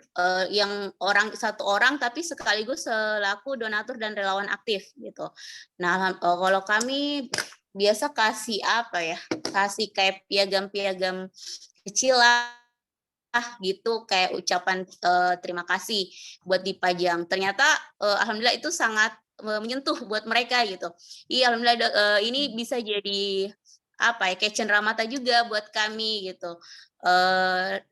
yang satu orang tapi sekaligus selaku donatur dan relawan aktif gitu. Nah, kalau kami biasa kasih apa ya? Kasih kayak piagam-piagam kecil lah gitu, kayak ucapan terima kasih buat dipajang. Ternyata alhamdulillah itu sangat menyentuh buat mereka gitu. Iya, alhamdulillah ini bisa jadi apa ya, kayak cenderamata juga buat kami gitu.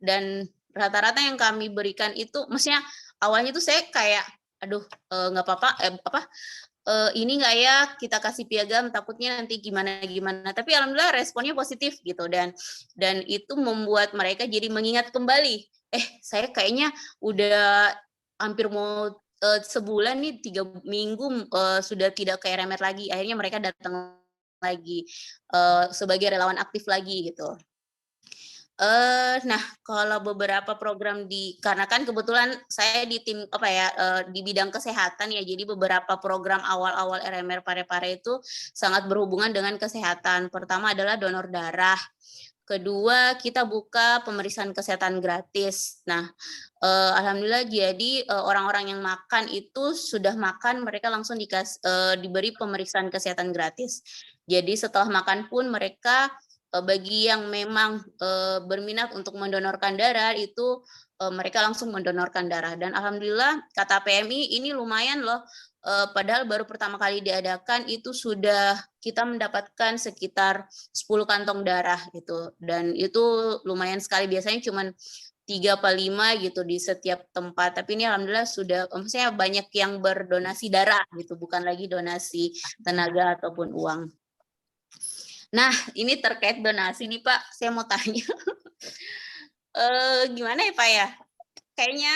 Dan rata-rata yang kami berikan itu, maksudnya awalnya tuh saya kayak, aduh nggak apa-apa, ini nggak ya kita kasih piagam, takutnya nanti gimana. Tapi alhamdulillah responnya positif gitu, dan itu membuat mereka jadi mengingat kembali. Saya kayaknya udah hampir mau sebulan nih, 3 minggu sudah tidak ke RMR lagi. Akhirnya mereka datang lagi sebagai relawan aktif lagi gitu. Nah, kalau beberapa program karena kan kebetulan saya di tim apa ya di bidang kesehatan ya, jadi beberapa program awal-awal RMR Parepare itu sangat berhubungan dengan kesehatan. Pertama adalah donor darah. Kedua, kita buka pemeriksaan kesehatan gratis. Nah, alhamdulillah jadi orang-orang yang makan itu sudah makan, mereka langsung diberi pemeriksaan kesehatan gratis. Jadi setelah makan pun mereka bagi yang memang berminat untuk mendonorkan darah itu mereka langsung mendonorkan darah. Dan alhamdulillah kata PMI ini lumayan loh, padahal baru pertama kali diadakan itu sudah kita mendapatkan sekitar 10 kantong darah gitu, dan itu lumayan sekali. Biasanya cuma 3 apa 5 gitu di setiap tempat, tapi ini alhamdulillah sudah, maksudnya banyak yang berdonasi darah gitu, bukan lagi donasi tenaga ataupun uang. Nah, ini terkait donasi nih Pak, saya mau tanya. Gimana ya Pak ya? Kayaknya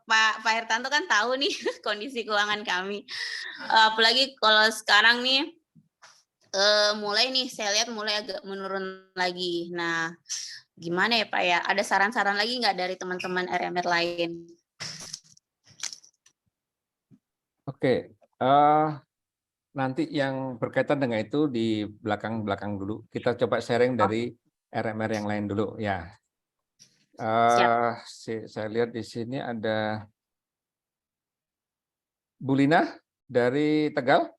Pak Hertanto kan tahu nih kondisi keuangan kami. Apalagi kalau sekarang nih mulai nih saya lihat mulai agak menurun lagi. Nah, gimana ya Pak ya? Ada saran-saran lagi nggak dari teman-teman RMR lain? Oke, nanti yang berkaitan dengan itu di belakang-belakang dulu. Kita coba sharing dari RMR yang lain dulu ya. Saya lihat di sini ada Bu Lina dari Tegal.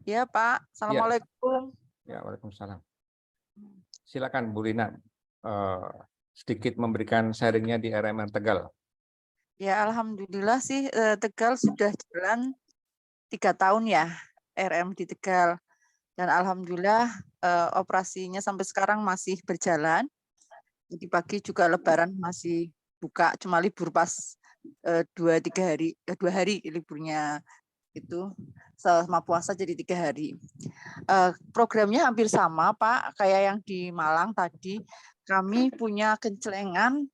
Ya Pak, Assalamualaikum. Ya, waalaikumsalam. Silakan Bu Lina, sedikit memberikan sharingnya di RMR Tegal. Ya Alhamdulillah sih Tegal sudah jalan 3 tahun ya RM di Tegal. Dan Alhamdulillah operasinya sampai sekarang masih berjalan. Jadi pagi juga Lebaran masih buka, cuma libur pas 2 hari liburnya itu selama puasa jadi 3 hari. Programnya hampir sama Pak, kayak yang di Malang tadi. Kami punya kencelengan.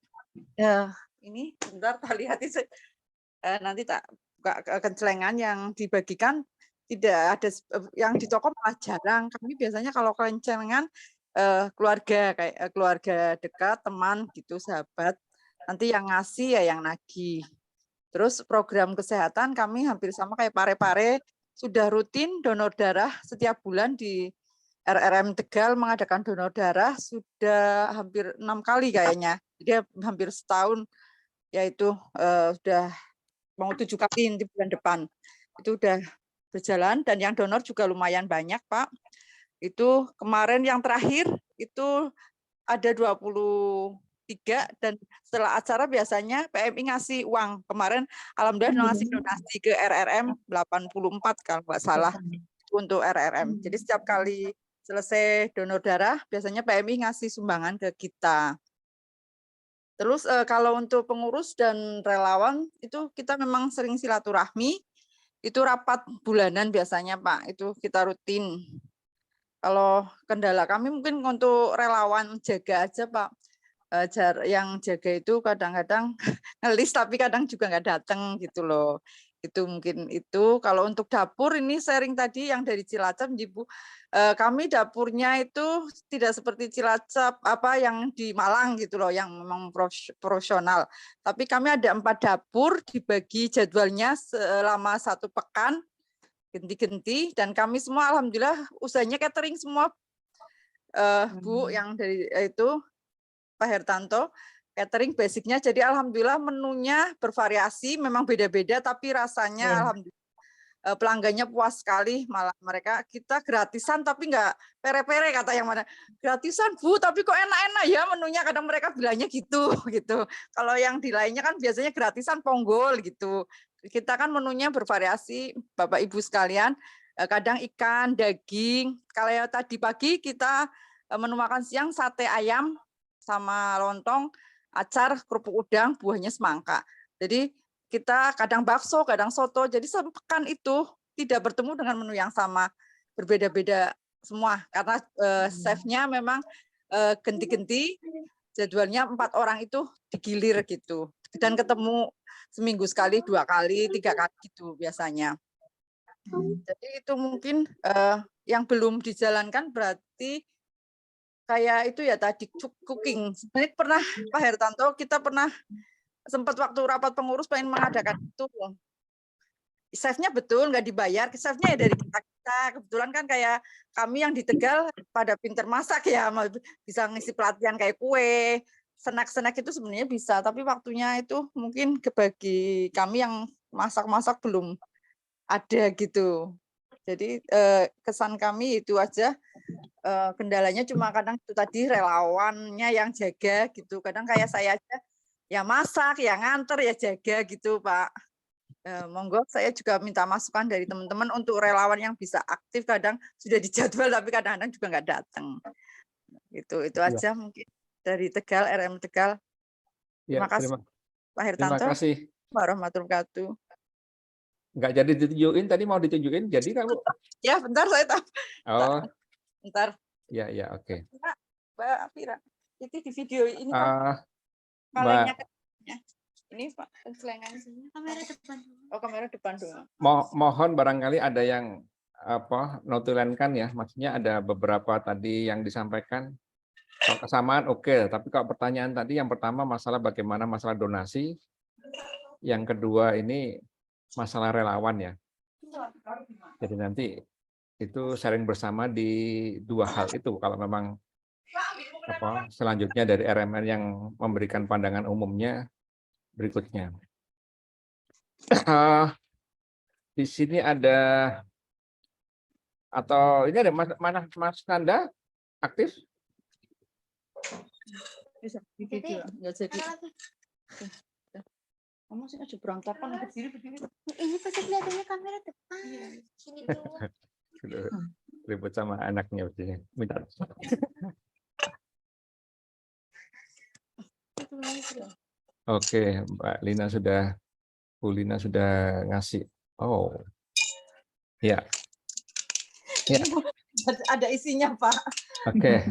Ini bentar tak lihat nanti tak buka kencelengan yang dibagikan. Tidak ada yang di toko malah jarang. Kami biasanya kalau kencelengan keluarga kayak keluarga dekat, teman gitu, sahabat. Nanti yang ngasih ya yang nagih. Terus program kesehatan kami hampir sama kayak Pare-Pare, sudah rutin donor darah setiap bulan di RRM Tegal mengadakan donor darah sudah hampir 6 kali kayaknya. Jadi hampir setahun, yaitu sudah mau 7 kali di bulan depan. Itu udah berjalan dan yang donor juga lumayan banyak Pak. Itu kemarin yang terakhir itu ada 23 dan setelah acara biasanya PMI ngasih uang. Kemarin alhamdulillah ngasih donasi ke RRM 84 kalau nggak salah untuk RRM. Jadi setiap kali selesai donor darah biasanya PMI ngasih sumbangan ke kita. Terus kalau untuk pengurus dan relawan itu kita memang sering silaturahmi. Itu rapat bulanan biasanya Pak, itu kita rutin. Kalau kendala kami mungkin untuk relawan jaga aja Pak. Yang jaga itu kadang-kadang ngelis tapi kadang juga nggak datang gitu loh. Itu mungkin itu. Kalau untuk dapur ini sharing tadi yang dari Cilacap, Ibu. Kami dapurnya itu tidak seperti Cilacap apa yang di Malang gitu loh, yang memang profesional. Tapi kami ada 4 dapur dibagi jadwalnya selama 1 pekan. Ganti-ganti dan kami semua alhamdulillah usahanya catering semua Bu yang dari itu Pak Hertanto catering basicnya jadi alhamdulillah menunya bervariasi memang beda-beda tapi rasanya alhamdulillah pelanggannya puas sekali malah mereka kita gratisan tapi nggak pere-pere kata yang mana gratisan Bu tapi kok enak-enak ya menunya kadang mereka bilangnya gitu gitu kalau yang di lainnya kan biasanya gratisan ponggol gitu. Kita kan menunya bervariasi, Bapak Ibu sekalian, kadang ikan, daging. Kalau tadi pagi kita menu makan siang sate ayam sama lontong, acar, kerupuk udang, buahnya semangka. Jadi kita kadang bakso, kadang soto. Jadi sepekan itu tidak bertemu dengan menu yang sama, berbeda-beda semua. Karena chefnya memang ganti-ganti, jadwalnya 4 orang itu digilir gitu. Dan ketemu seminggu sekali, 2 kali, 3 kali gitu biasanya. Jadi itu mungkin yang belum dijalankan berarti kayak itu ya tadi cooking. Sebenarnya pernah Pak Hertanto kita pernah sempat waktu rapat pengurus pengen mengadakan itu. Chefnya betul nggak dibayar, chefnya ya dari kita. Kebetulan kan kayak kami yang di Tegal pada pinter masak ya, bisa ngisi pelatihan kayak kue, snack-snack itu sebenarnya bisa, tapi waktunya itu mungkin bagi kami yang masak-masak belum ada gitu. Jadi kesan kami itu aja, kendalanya cuma kadang itu tadi relawannya yang jaga gitu. Kadang kayak saya aja ya masak, ya nganter, ya jaga gitu Pak. Monggo saya juga minta masukan dari teman-teman untuk relawan yang bisa aktif kadang sudah dijadwal tapi kadang-kadang juga nggak datang. Itu aja mungkin dari Tegal, RM Tegal. Terima kasih Pak Hertanto. Terima kasih. Warahmatullahi wabarakatuh. Nggak jadi ditunjukin, tadi mau ditunjukin, jadi kamu? Ya bentar saya tahu. Oh. Bentar. Ya, oke. Mbak Fira, itu di video ini Pak. Kalengnya ini Pak, pencelengan sini. Kamera depan. Oh, kamera depan doang. Mohon barangkali ada yang notulenkan ya, maksudnya ada beberapa tadi yang disampaikan. Kalau kesamaan oke, tapi kalau pertanyaan tadi yang pertama masalah bagaimana masalah donasi, yang kedua ini masalah relawan ya. Jadi nanti itu sharing bersama di dua hal itu kalau memang selanjutnya dari RMR yang memberikan pandangan umumnya berikutnya. Di sini ada atau ini ada Mas Nanda aktif? Bisa di video, nggak jadi. Kamu sih aja berantakan berdiri. Ini pasti kelihatannya kamera depan. Sini dulu. Ribut sama anaknya begini. Minta. Oke, Mbak Lina sudah, Bu Lina sudah ngasih. Oh, ya. Ya. Ada isinya, Pak. Oke.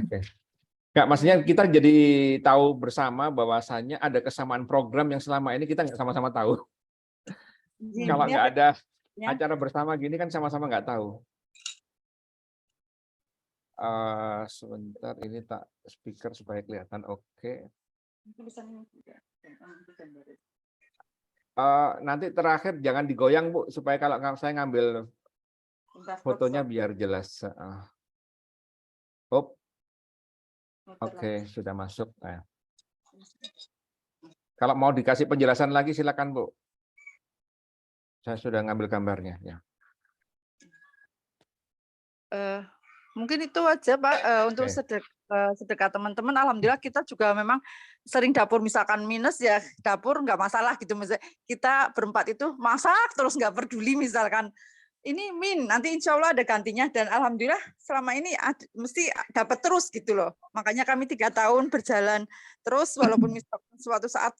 Nggak, maksudnya kita jadi tahu bersama bahwasannya ada kesamaan program yang selama ini kita nggak sama-sama tahu. Kalau nggak ada acara bersama gini kan sama-sama nggak tahu. Sebentar, ini tak speaker supaya kelihatan oke. Nanti terakhir jangan digoyang Bu, supaya kalau saya ngambil fotonya biar jelas. Oke, sudah masuk. Nah. Kalau mau dikasih penjelasan lagi silakan Bu. Saya sudah ngambil gambarnya. Ya. Mungkin itu aja Pak untuk sedekah teman-teman. Alhamdulillah kita juga memang sering dapur misalkan minus ya dapur nggak masalah gitu. Misalnya kita berempat itu masak terus nggak peduli misalkan ini nanti insya Allah ada gantinya dan alhamdulillah selama ini mesti dapat terus gitu loh. Makanya kami 3 tahun berjalan terus walaupun misalkan suatu saat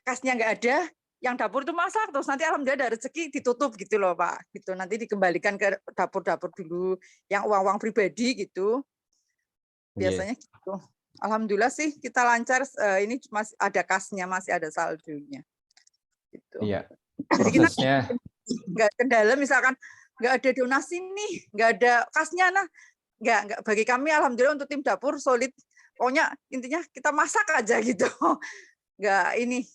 kasnya nggak ada, yang dapur itu masak terus nanti alhamdulillah ada rezeki ditutup gitu loh Pak. Gitu nanti dikembalikan ke dapur-dapur dulu yang uang-uang pribadi gitu. Biasanya gitu. Alhamdulillah sih kita lancar ini masih ada kasnya, masih ada saldonya. Gitu. Iya. Jadi kita Prosesnya nggak kendala misalkan nggak ada donasi nih, nggak ada kasnya nah, nggak bagi kami alhamdulillah untuk tim dapur solid. Pokoknya intinya kita masak aja gitu. Nggak ini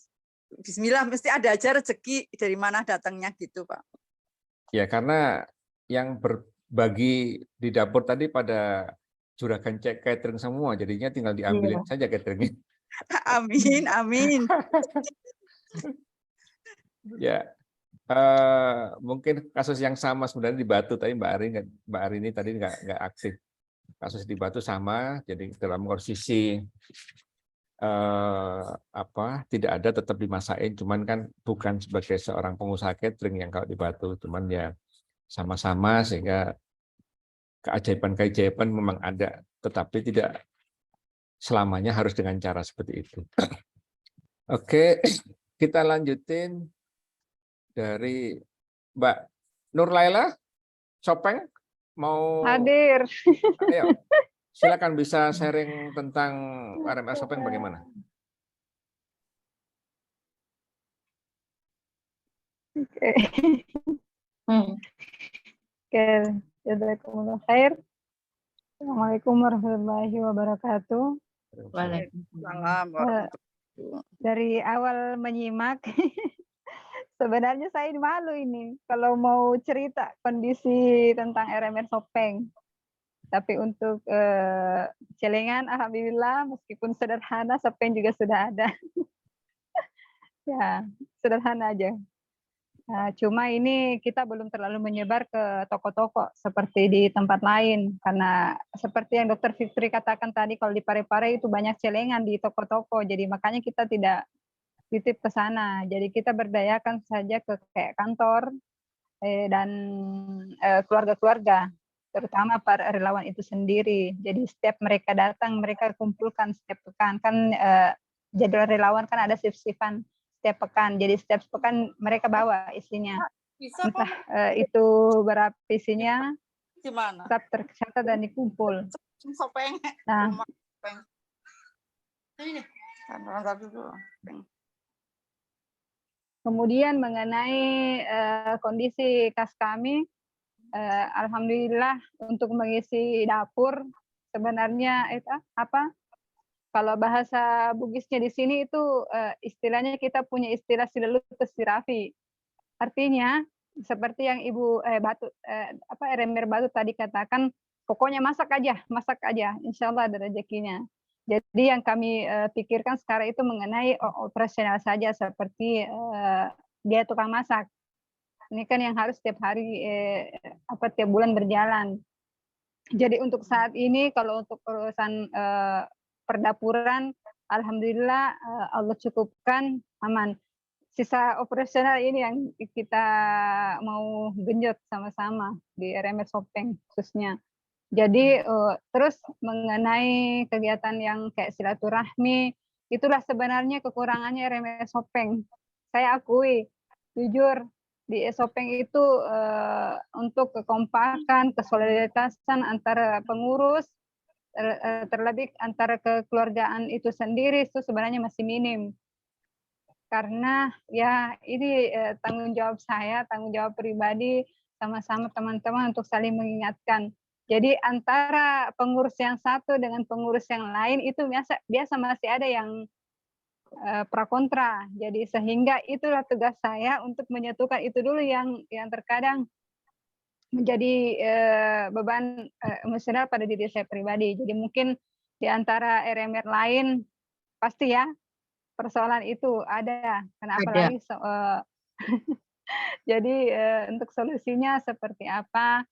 Bismillah mesti ada aja rezeki dari mana datangnya gitu Pak. ya karena yang berbagi di dapur tadi pada juragan catering semua, jadinya tinggal diambilin saja cateringnya. Amin, amin. Ya, mungkin kasus yang sama sebenarnya di Batu tadi Mbak Ari ini tadi nggak aktif. Kasus di Batu sama, jadi dalam posisi tidak ada tetap dimasakin, cuman kan bukan sebagai seorang pengusaha catering yang kalau di Batu, cuman ya sama-sama sehingga keajaiban-keajaiban memang ada, tetapi tidak selamanya harus dengan cara seperti itu. Oke, kita lanjutin dari Mbak Nur Laila Sopeng mau hadir. Ayo, silakan bisa sharing tentang RMR Sopeng bagaimana? Oke. Oke, jazakumullah khair. Assalamualaikum warahmatullahi wabarakatuh. Waalaikumsalam. Dari awal menyimak, sebenarnya saya malu ini kalau mau cerita kondisi tentang RMR Sopeng. Tapi untuk celengan, alhamdulillah meskipun sederhana, Sopeng juga sudah ada. Ya, sederhana aja. Nah, cuma ini kita belum terlalu menyebar ke toko-toko seperti di tempat lain. Karena seperti yang Dr. Fitri katakan tadi, kalau di Parepare itu banyak celengan di toko-toko. Jadi makanya kita tidak titip ke sana. Jadi kita berdayakan saja ke kayak kantor dan keluarga-keluarga, terutama para relawan itu sendiri. Jadi setiap mereka datang, mereka kumpulkan setiap pekan. Kan jadwal relawan kan ada shift-shiftan setiap pekan. Jadi setiap pekan mereka bawa isinya. Entah itu berapa isinya, Gimana? tetap tercatat dan dikumpul. Sopeng. Nah, Kemudian mengenai kondisi kas kami, alhamdulillah untuk mengisi dapur sebenarnya kalau bahasa Bugisnya di sini itu istilahnya kita punya istilah silelut sirafi. Artinya seperti yang Ibu RMR Batu tadi katakan, pokoknya masak aja, insya Allah ada rezekinya. Jadi yang kami pikirkan sekarang itu mengenai operasional saja, seperti dia tukang masak. Ini kan yang harus setiap hari tiap bulan berjalan. Jadi untuk saat ini kalau untuk urusan perdapuran, alhamdulillah Allah cukupkan, aman. Sisa operasional ini yang kita mau genjot sama-sama di RMR Sopeng khususnya. Jadi terus mengenai kegiatan yang kayak silaturahmi, itulah sebenarnya kekurangannya RMR Sopeng. Saya akui, jujur, di Sopeng itu untuk kekompakan, kesolidarisan antara pengurus, terlebih antara kekeluargaan itu sendiri itu sebenarnya masih minim. Karena ya ini tanggung jawab saya, tanggung jawab pribadi sama-sama teman-teman untuk saling mengingatkan. Jadi antara pengurus yang satu dengan pengurus yang lain itu biasa masih ada yang pro kontra. Jadi sehingga itulah tugas saya untuk menyatukan itu dulu yang terkadang menjadi beban emosional pada diri saya pribadi. Jadi mungkin di antara RMR lain pasti ya persoalan itu ada. Kenapa lagi jadi untuk solusinya seperti apa?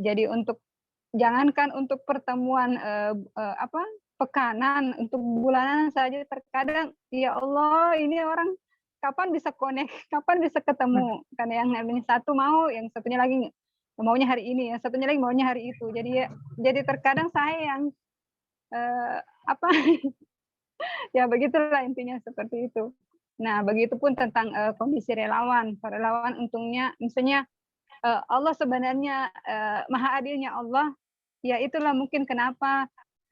Jadi untuk jangankan untuk pertemuan pekanan, untuk bulanan saja terkadang ya Allah ini orang kapan bisa connect, kapan bisa ketemu, karena yang satu mau, yang satunya lagi maunya hari ini, yang satunya lagi maunya hari itu. Jadi terkadang saya yang ya begitulah intinya seperti itu. Nah, begitupun tentang kondisi relawan. Relawan untungnya misalnya Allah sebenarnya maha adilnya Allah, ya itulah mungkin kenapa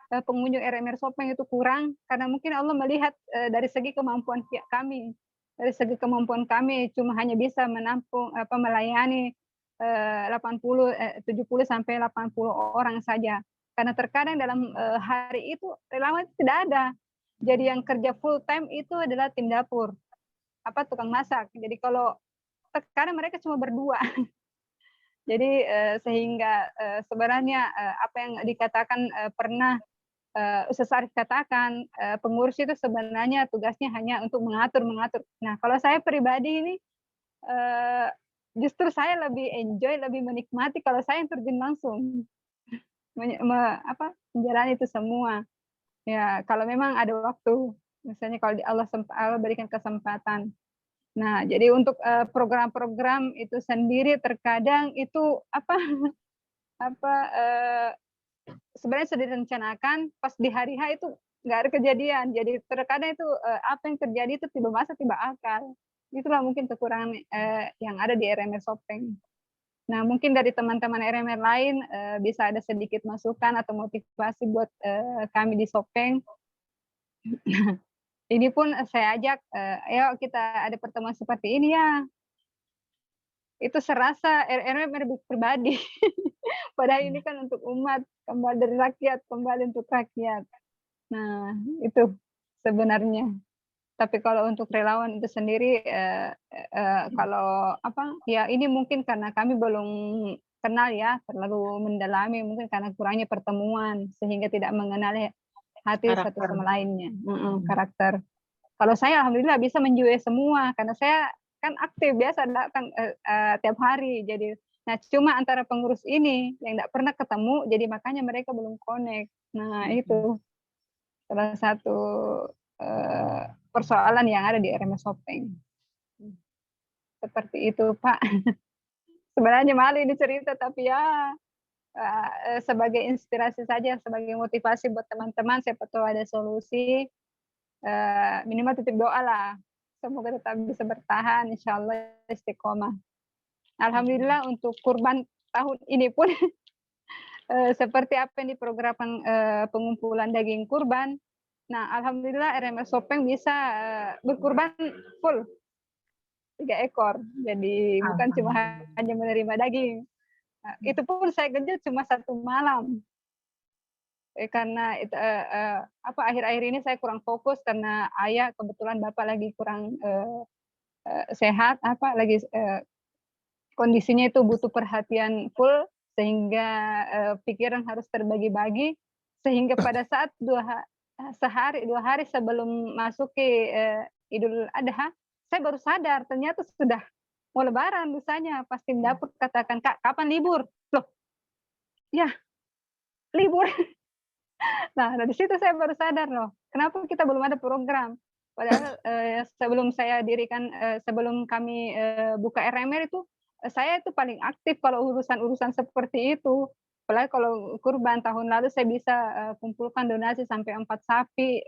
pengunjung RMR Sopeng itu kurang, karena mungkin Allah melihat dari segi kemampuan kami. Dari segi kemampuan kami cuma hanya bisa menampung melayani 70 sampai 80 orang saja. Karena terkadang dalam hari itu relawan tidak ada. Jadi yang kerja full time itu adalah tim dapur, tukang masak. Jadi kalau terkadang mereka cuma berdua. Jadi sehingga sebenarnya apa yang dikatakan pernah Ustaz Arif katakan, pengurus itu sebenarnya tugasnya hanya untuk mengatur. Nah, kalau saya pribadi ini justru saya lebih enjoy, lebih menikmati kalau saya yang terjun langsung menjalani itu semua. Ya, kalau memang ada waktu, misalnya kalau Allah berikan kesempatan. Nah, jadi untuk program-program itu sendiri terkadang itu sebenarnya sudah direncanakan, pas di hari H itu nggak ada kejadian. Jadi terkadang itu apa yang terjadi itu tiba masa tiba akal. Itulah mungkin kekurangan yang ada di RMR Sopeng. Nah, mungkin dari teman-teman RMR lain bisa ada sedikit masukan atau motivasi buat kami di Sopeng. Ini pun saya ajak, ayo kita ada pertemuan seperti ini ya. Itu serasa RMR pribadi. Padahal ini kan untuk umat, kembali dari rakyat, kembali untuk rakyat. Nah, itu sebenarnya. Tapi kalau untuk relawan itu sendiri, kalau ya ini mungkin karena kami belum kenal ya, terlalu mendalami, mungkin karena kurangnya pertemuan, sehingga tidak mengenali hati satu sama lainnya, karakter. Kalau saya alhamdulillah bisa menjual semua, karena saya kan aktif biasa datang tiap hari. Jadi, nah cuma antara pengurus ini yang tidak pernah ketemu, jadi makanya mereka belum connect. Nah itu salah satu persoalan yang ada di RMR Sopeng. Seperti itu, Pak. Sebenarnya malu ini cerita, tapi ya sebagai inspirasi saja, sebagai motivasi buat teman-teman, siapa tahu ada solusi. Minimal titip doa lah. Semoga tetap bisa bertahan, insya Allah istiqomah. Alhamdulillah untuk kurban tahun ini pun seperti apa yang diprogramkan pengumpulan daging kurban, Nah, alhamdulillah RMR Sopeng bisa berkurban full 3 ekor. Jadi bukan cuma hanya menerima daging. Nah, itu pun saya genjot cuma 1 malam. Karena akhir-akhir ini saya kurang fokus karena ayah kebetulan bapak lagi kurang sehat, kondisinya itu butuh perhatian full sehingga pikiran harus terbagi-bagi sehingga pada saat 2 hari sebelum masuki Idul Adha saya baru sadar ternyata sudah mau lebaran lusanya. Pas tim dapur katakan, "Kak, kapan libur?" Loh, ya libur. Nah, dari situ saya baru sadar loh, kenapa kita belum ada program. Padahal sebelum sebelum kami buka RMR itu, saya itu paling aktif kalau urusan-urusan seperti itu. Apalagi kalau kurban tahun lalu saya bisa kumpulkan donasi sampai 4 sapi,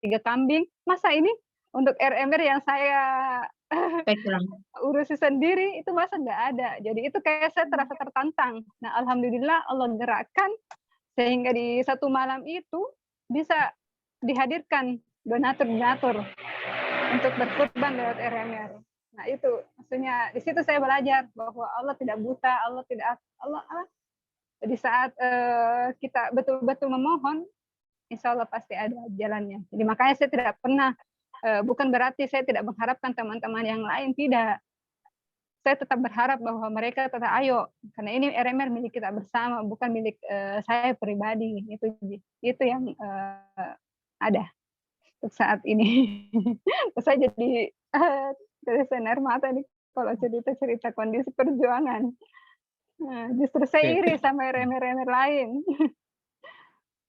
3 kambing. Masa ini untuk RMR yang saya Pegang. urusi sendiri itu masa nggak ada. Jadi itu kayak saya terasa tertantang. Nah, alhamdulillah Allah gerakkan sehingga di 1 malam itu bisa dihadirkan donatur-donatur untuk berkurban lewat RMR. Nah, itu maksudnya di situ saya belajar bahwa Allah tidak buta, Allah di saat kita betul-betul memohon, insya Allah pasti ada jalannya. Jadi makanya saya tidak pernah, bukan berarti saya tidak mengharapkan teman-teman yang lain, tidak. Saya tetap berharap bahwa mereka tetap ayo, karena ini RMR milik kita bersama, bukan milik saya pribadi. Itu yang ada untuk saat ini. Saya jadi tetesan air mata nih kalau cerita-cerita kondisi perjuangan. Nah, justru saya iri sama RMR lain.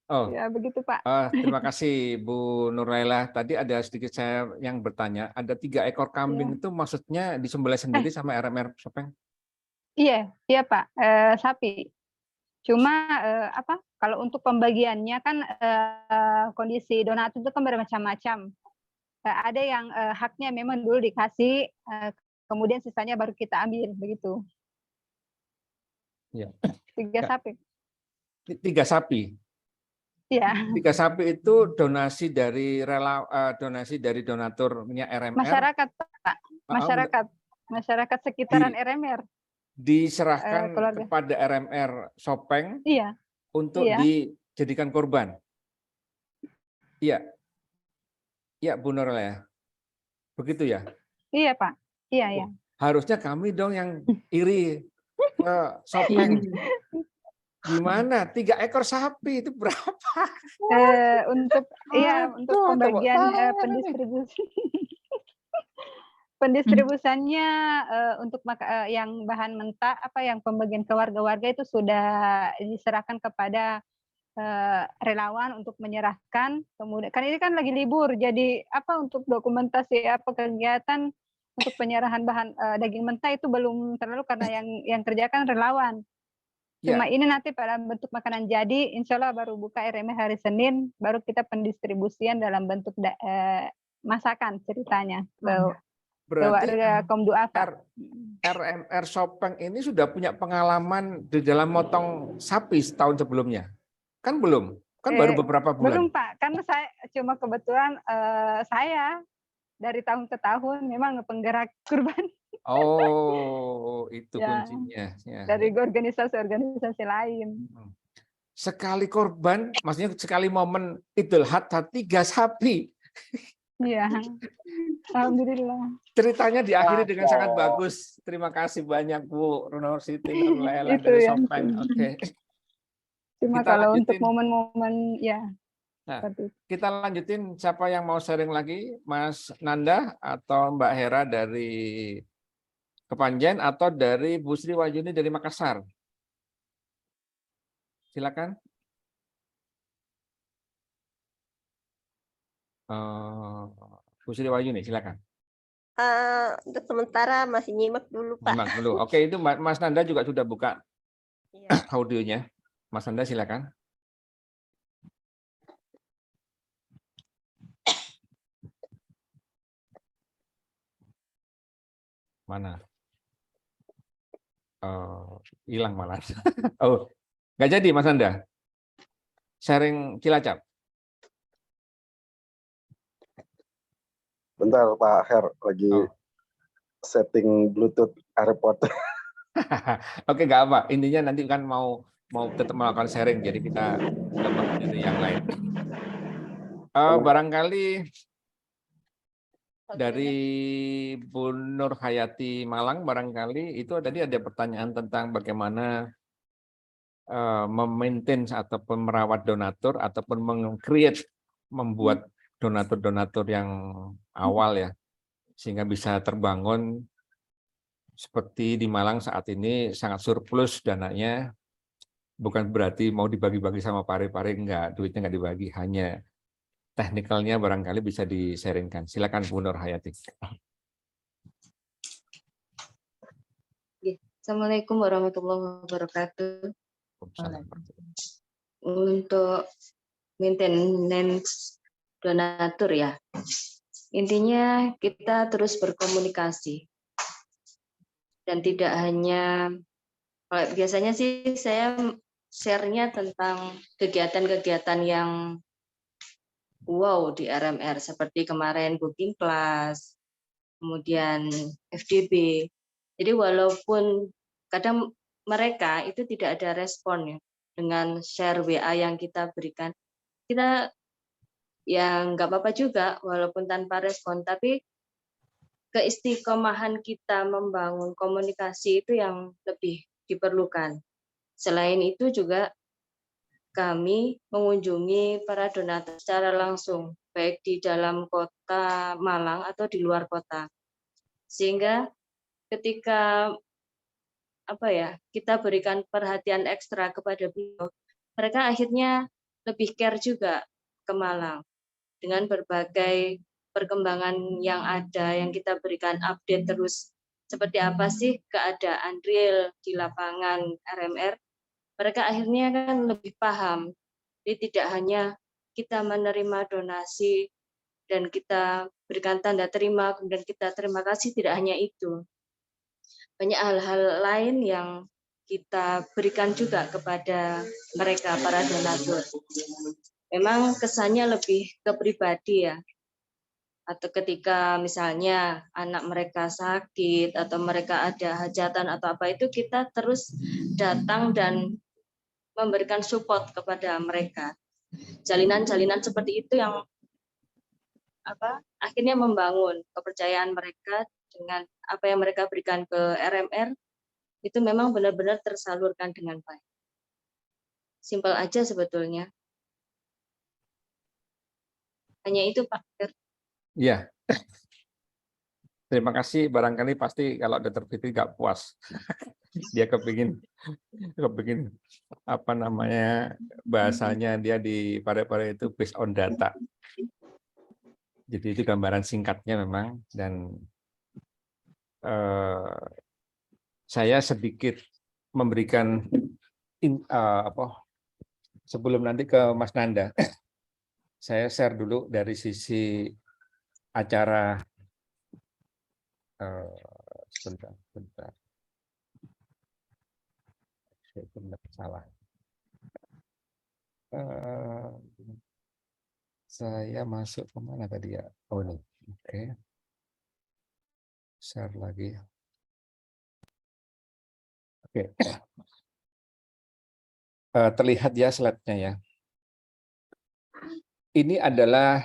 Oh, Ya begitu Pak. terima kasih Bu Nurlaila. Tadi ada sedikit saya yang bertanya, ada 3 ekor kambing itu maksudnya disembelih sendiri sama RMR Sopeng? Iya Pak, sapi. Cuma kalau untuk pembagiannya kan kondisi donatur itu kan bermacam-macam. Ada yang haknya memang dulu dikasih, kemudian sisanya baru kita ambil begitu. Iya. 3 sapi. 3 sapi. Iya. 3 sapi itu donasi dari donaturnya RMR. Masyarakat Pak, masyarakat sekitaran RMR. Diserahkan keluarga. kepada RMR Sopeng Iya. untuk dijadikan korban. Iya. Iya, Bu Nurlaila. Begitu ya? Iya Pak. Iya. Harusnya kami dong yang iri ke Sopeng. Gimana? 3 ekor sapi itu berapa? Untuk pembagian pendistribusi. Pendistribusiannya untuk yang bahan mentah yang pembagian ke warga-warga itu sudah diserahkan kepada relawan untuk menyerahkan. Kemudian kan ini kan lagi libur, jadi untuk dokumentasi kegiatan untuk penyerahan bahan daging mentah itu belum terlalu karena yang kerjakan relawan. Cuma ini nanti pada bentuk makanan jadi, insya Allah baru buka RMR hari Senin, baru kita pendistribusian dalam bentuk masakan ceritanya. Berarti kaum duafa. RMR Sopeng ini sudah punya pengalaman di dalam motong sapi setahun sebelumnya? Kan belum? Kan baru beberapa bulan? Belum Pak, karena saya cuma kebetulan saya dari tahun ke tahun memang penggerak kurban. Oh, itu kuncinya. Dari organisasi-organisasi lain. Sekali korban, maksudnya sekali momen Idul Adha 3 sapi. Iya, alhamdulillah. Ceritanya diakhiri dengan sangat bagus. Terima kasih banyak Bu Nursiti Nurlaila dari Sopeng. Oke. Cuma kalau untuk momen-momen kita lanjutin. Siapa yang mau sharing lagi? Mas Nanda atau Mbak Hera dari Kepanjen atau dari Bu Sri Wahyuni dari Makassar? Silakan. Bu Sri Wahyuni, silakan. Untuk sementara masih nyimak dulu, Pak. Nyimak dulu. Oke, itu Mas Nanda juga sudah buka audionya. Mas Nanda, silakan. Mana? Hilang malah. Oh, nggak jadi Mas Nanda. Sharing Cilacap. Bentar Pak Her, lagi Oh. setting Bluetooth AirPod. Oke, nggak apa. Intinya nanti kan mau tetap melakukan sharing, jadi kita lepas dari yang lain. Barangkali dari Bu Nur Hayati Malang, barangkali itu tadi ada pertanyaan tentang bagaimana memaintain ataupun merawat donatur ataupun membuat donatur-donatur yang awal ya, sehingga bisa terbangun. Seperti di Malang saat ini sangat surplus dananya, bukan berarti mau dibagi-bagi sama pare-pare, enggak, duitnya enggak dibagi, hanya teknikalnya barangkali bisa di-sharingkan. Silakan Bu Nur Hayati. Assalamualaikum warahmatullahi wabarakatuh. Untuk maintenance donatur ya, intinya kita terus berkomunikasi. Dan tidak hanya, biasanya sih saya share-nya tentang kegiatan-kegiatan yang wow di RMR, seperti kemarin Booking Class, kemudian FDB. Jadi walaupun kadang mereka itu tidak ada respon ya, dengan share WA yang kita berikan, kita ya nggak apa-apa juga walaupun tanpa respon, tapi keistiqomahan kita membangun komunikasi itu yang lebih diperlukan. Selain itu juga kami mengunjungi para donatur secara langsung, baik di dalam kota Malang atau di luar kota. Sehingga ketika kita berikan perhatian ekstra kepada beliau, mereka akhirnya lebih care juga ke Malang dengan berbagai perkembangan yang ada, yang kita berikan update terus, seperti apa sih keadaan real di lapangan RMR, mereka akhirnya kan lebih paham. Jadi tidak hanya kita menerima donasi dan kita berikan tanda terima, kemudian kita terima kasih, tidak hanya itu. Banyak hal-hal lain yang kita berikan juga kepada mereka, para donatur. Memang kesannya lebih ke pribadi ya, atau ketika misalnya anak mereka sakit atau mereka ada hajatan atau apa, itu kita terus datang dan memberikan support kepada mereka. Jalinan-jalinan seperti itu yang akhirnya membangun kepercayaan mereka dengan apa yang mereka berikan ke RMR, itu memang benar-benar tersalurkan dengan baik. Simpel aja sebetulnya. Hanya itu Pak. Iya. Terima kasih. Barangkali pasti kalau Dr. Fitri nggak puas. Dia kepingin bahasanya dia di pare-pare itu based on data. Jadi itu gambaran singkatnya memang, dan saya sedikit memberikan sebelum nanti ke Mas Nanda. Saya share dulu dari sisi acara. Sebentar. Salah. Saya masuk ke mana tadi ya? Oh ini, oke. Share lagi. Oke. Terlihat ya slide-nya ya. Ini adalah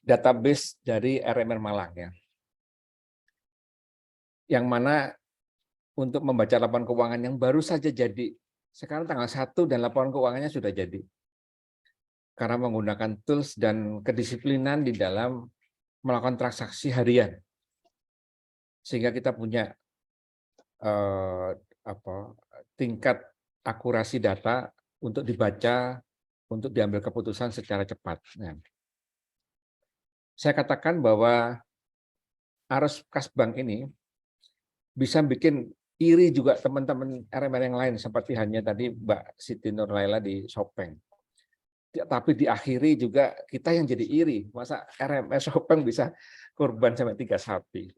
database dari RMR Malang ya. Yang mana untuk membaca laporan keuangan yang baru saja jadi. Sekarang tanggal 1 dan laporan keuangannya sudah jadi. Karena menggunakan tools dan kedisiplinan di dalam melakukan transaksi harian. Sehingga kita punya tingkat akurasi data untuk dibaca, untuk diambil keputusan secara cepat. Nah, saya katakan bahwa arus kas bank ini bisa bikin iri juga teman-teman RMR yang lain, seperti hanya tadi Mbak Siti Nurlaila di Sopeng. Tapi diakhiri juga kita yang jadi iri. Masa RMR Sopeng bisa korban sampai 3 sapi.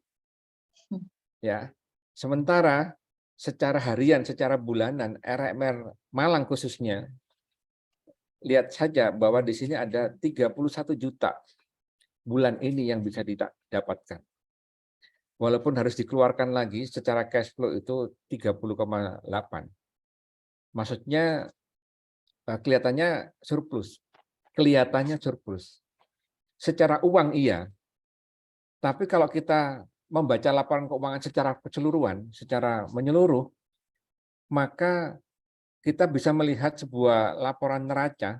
Ya. Sementara secara harian, secara bulanan, RMR Malang khususnya, lihat saja bahwa di sini ada 31 juta bulan ini yang bisa didapatkan. Walaupun harus dikeluarkan lagi secara cash flow itu 30,8. Maksudnya kelihatannya surplus. Kelihatannya surplus. Secara uang iya. Tapi kalau kita membaca laporan keuangan secara keseluruhan, secara menyeluruh, maka kita bisa melihat sebuah laporan neraca.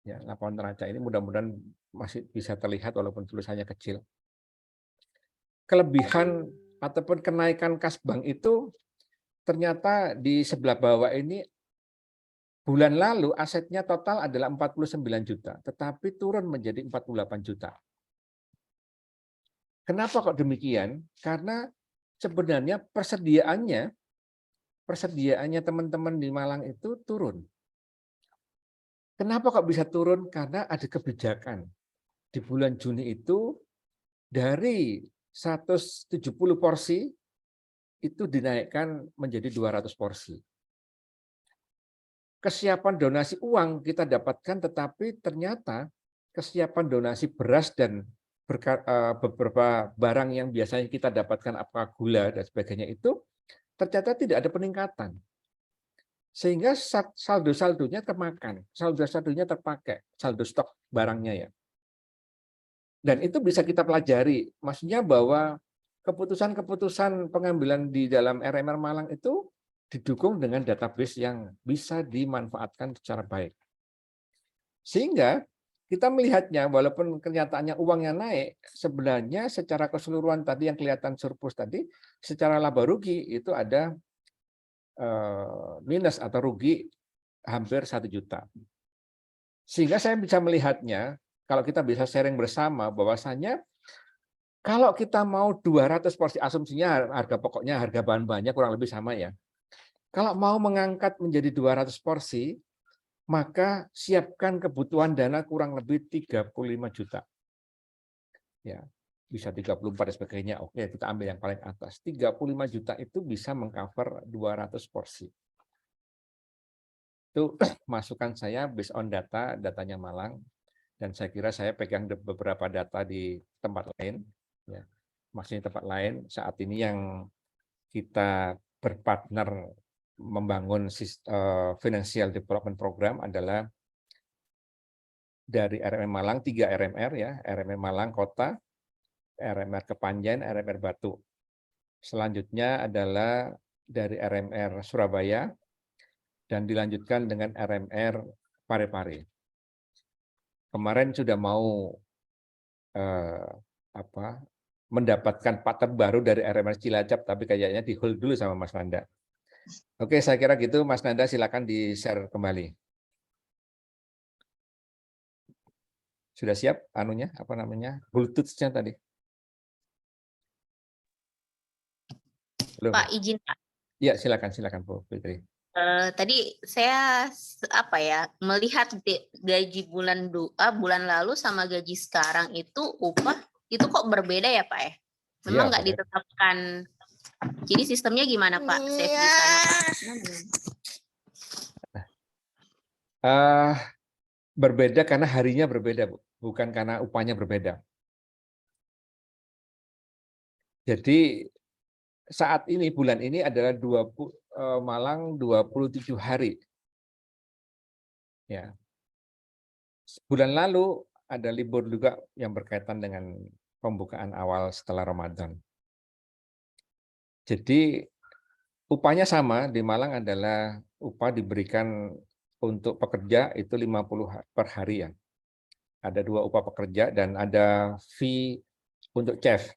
Ya, laporan neraca ini mudah-mudahan masih bisa terlihat walaupun tulisannya kecil. Kelebihan ataupun kenaikan kas bank itu ternyata di sebelah bawah ini bulan lalu asetnya total adalah 49 juta, tetapi turun menjadi 48 juta. Kenapa kok demikian? Karena sebenarnya persediaannya teman-teman di Malang itu turun. Kenapa kok bisa turun? Karena ada kebijakan. Di bulan Juni itu dari 170 porsi itu dinaikkan menjadi 200 porsi. Kesiapan donasi uang kita dapatkan, tetapi ternyata kesiapan donasi beras dan beberapa barang yang biasanya kita dapatkan, apakah gula dan sebagainya, itu ternyata tidak ada peningkatan. Sehingga saldo-saldonya termakan, saldo-saldonya terpakai, saldo stok barangnya ya. Dan itu bisa kita pelajari, maksudnya bahwa keputusan-keputusan pengambilan di dalam RMR Malang itu didukung dengan database yang bisa dimanfaatkan secara baik. Sehingga kita melihatnya, walaupun kenyataannya uangnya naik, sebenarnya secara keseluruhan tadi yang kelihatan surplus tadi, secara laba rugi itu ada minus atau rugi hampir 1 juta. Sehingga saya bisa melihatnya, kalau kita bisa sharing bersama bahwasannya kalau kita mau 200 porsi, asumsinya harga pokoknya harga bahan-bahannya kurang lebih sama ya. Kalau mau mengangkat menjadi 200 porsi, maka siapkan kebutuhan dana kurang lebih 35 juta. Ya, bisa 34 dan sebagainya. Oke, kita ambil yang paling atas. 35 juta itu bisa mengcover 200 porsi. Itu masukan saya based on datanya Malang. Dan saya kira saya pegang beberapa data di tempat lain, ya. Maksudnya tempat lain saat ini yang kita berpartner membangun financial development program adalah dari RMR Malang, 3 RMR ya, RMR Malang Kota, RMR Kepanjen, RMR Batu. Selanjutnya adalah dari RMR Surabaya dan dilanjutkan dengan RMR Parepare. Kemarin sudah mau mendapatkan partner baru dari RMR Cilacap, tapi kayaknya di hold dulu sama Mas Nanda. Oke, saya kira gitu. Mas Nanda, silakan di-share kembali. Sudah siap anunya, apa namanya, Bluetooth-nya tadi? Belum. Pak, izin Pak. Ya, silakan Bu Fitri. Tadi saya melihat gaji bulan lalu sama gaji sekarang itu upah itu kok berbeda ya Pak ya? Memang nggak ditetapkan. Jadi sistemnya gimana Pak? Save di sana. Berbeda karena harinya berbeda, Bu. Bukan karena upahnya berbeda. Jadi saat ini bulan ini adalah Malang 27 hari. Ya. Bulan lalu ada libur juga yang berkaitan dengan pembukaan awal setelah Ramadan. Jadi upahnya sama di Malang adalah upah diberikan untuk pekerja itu 50 per hari ya. Ada 2 upah pekerja dan ada fee untuk chef.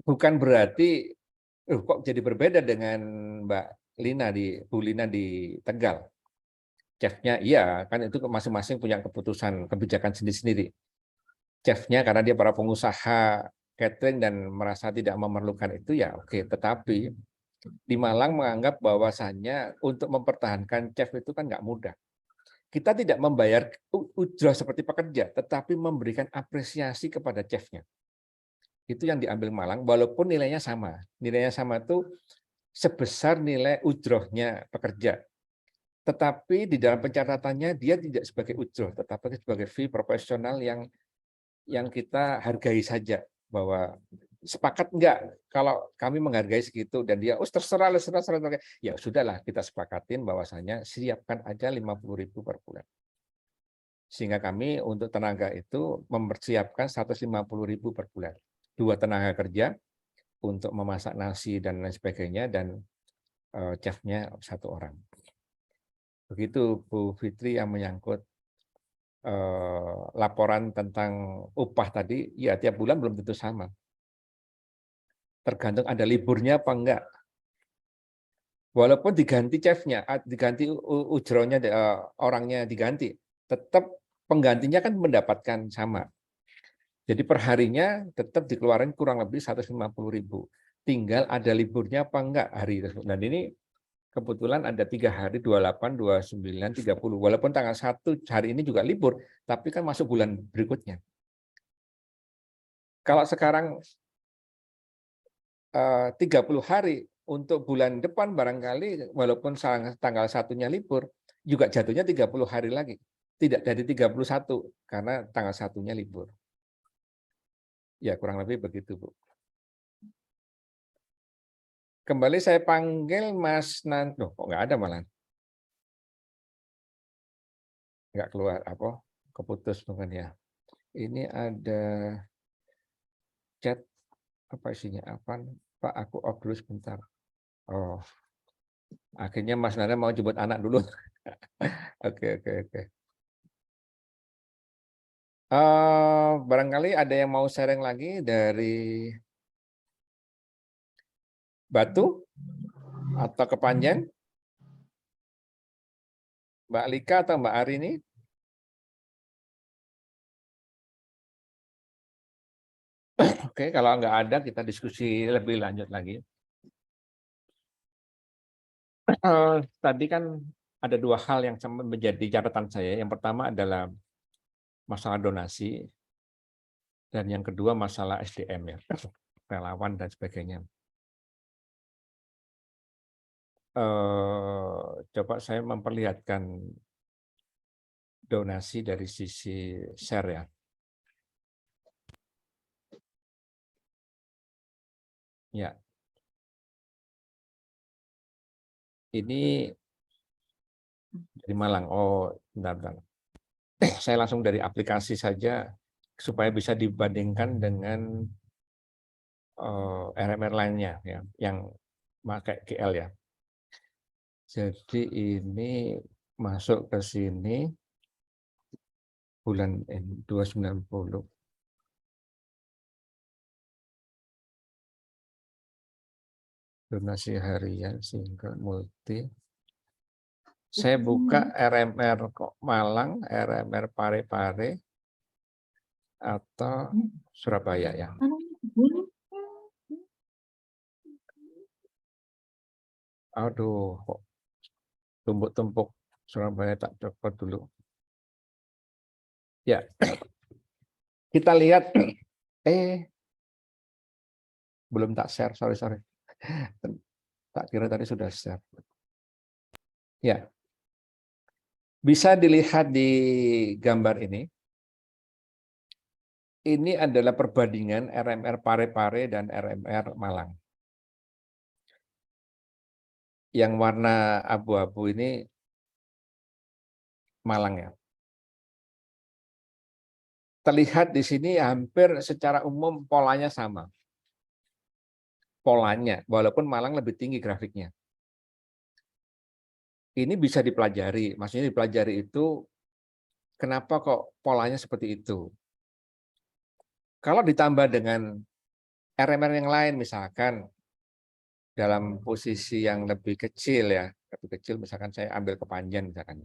Bukan berarti kok jadi berbeda dengan Bu Lina di Tegal. Chefnya iya, kan itu masing-masing punya keputusan kebijakan sendiri-sendiri. Chefnya karena dia para pengusaha catering dan merasa tidak memerlukan itu ya oke. Tetapi di Malang menganggap bahwasannya untuk mempertahankan chef itu kan nggak mudah. Kita tidak membayar ujrah seperti pekerja, tetapi memberikan apresiasi kepada chefnya. Itu yang diambil Malang, walaupun nilainya sama. Nilainya sama itu sebesar nilai ujrohnya pekerja. Tetapi di dalam pencatatannya dia tidak sebagai ujroh, tetapi sebagai fee profesional yang kita hargai saja, bahwa sepakat enggak kalau kami menghargai segitu dan dia terserah ya sudahlah, kita sepakatin bahwasanya siapkan aja 50.000 per bulan. Sehingga kami untuk tenaga itu mempersiapkan 150.000 per bulan. 2 tenaga kerja untuk memasak nasi dan lain sebagainya, dan chefnya 1 orang. Begitu Bu Fitri yang menyangkut laporan tentang upah tadi, ya tiap bulan belum tentu sama. Tergantung ada liburnya apa enggak. Walaupun diganti chefnya, diganti ujronya, orangnya diganti, tetap penggantinya kan mendapatkan sama. Jadi perharinya tetap dikeluarkan kurang lebih 150.000. Tinggal ada liburnya apa enggak hari tersebut. Dan ini kebetulan ada 3 hari, 28, 29, 30. Walaupun tanggal 1 hari ini juga libur, tapi kan masuk bulan berikutnya. Kalau sekarang 30 hari, untuk bulan depan barangkali walaupun tanggal 1-nya libur, juga jatuhnya 30 hari lagi. Tidak dari 31, karena tanggal 1-nya libur. Ya, kurang lebih begitu, Bu. Kembali saya panggil Mas Nanto. Kok nggak ada malah? Nggak keluar, apa? Keputus mungkin ya. Ini ada chat, apa isinya? Apa? Pak, aku off dulu sebentar. Oh, akhirnya Mas Nanda mau jemput anak dulu. Oke. Barangkali ada yang mau sharing lagi dari Batu atau Kepanjen? Mbak Lika atau Mbak Arini? Oke, kalau nggak ada kita diskusi lebih lanjut lagi. Tadi kan ada 2 hal yang menjadi catatan saya. Yang pertama adalah masalah donasi, dan yang kedua masalah SDM ya, relawan dan sebagainya. Coba saya memperlihatkan donasi dari sisi share ya. Ya. Ini dari Malang. Oh, bentar. Saya langsung dari aplikasi saja supaya bisa dibandingkan dengan RMR lainnya ya, yang pakai GL ya. Jadi ini masuk ke sini bulan 290. Donasi harian single multi. Saya buka RMR kok Malang, RMR Parepare atau Surabaya ya. Aduh, kok tumpuk-tumpuk Surabaya, tak copot dulu. Ya, kita lihat. Belum tak share, sorry. Tak kira tadi sudah share. Ya, bisa dilihat di gambar ini. Ini adalah perbandingan RMR Parepare dan RMR Malang. Yang warna abu-abu ini Malang ya. Terlihat di sini hampir secara umum polanya sama. Polanya, walaupun Malang lebih tinggi grafiknya. Ini bisa dipelajari, maksudnya dipelajari itu kenapa kok polanya seperti itu. Kalau ditambah dengan RMR yang lain, misalkan dalam posisi yang lebih kecil ya, lebih kecil misalkan saya ambil Kepanjen misalkan.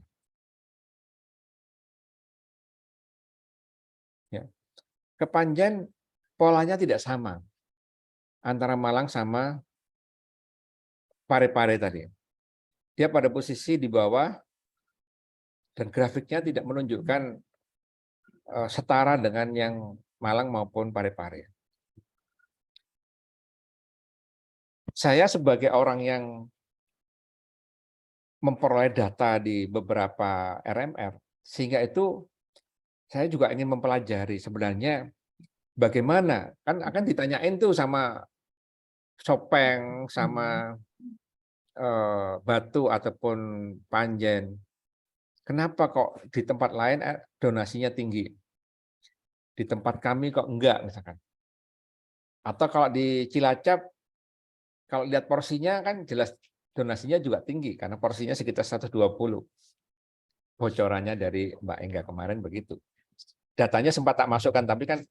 Ya. Kepanjen polanya tidak sama antara Malang sama Parepare tadi. Dia pada posisi di bawah dan grafiknya tidak menunjukkan setara dengan yang Malang maupun Parepare. Saya sebagai orang yang memperoleh data di beberapa RMR, sehingga itu saya juga ingin mempelajari sebenarnya bagaimana, kan akan ditanyain tuh sama Sopeng, sama Batu ataupun Panjen, kenapa kok di tempat lain donasinya tinggi, di tempat kami kok enggak misalkan. Atau kalau di Cilacap, kalau lihat porsinya kan jelas donasinya juga tinggi karena porsinya sekitar 120. Bocorannya dari Mbak Engga kemarin begitu. Datanya sempat tak masukkan, tapi kan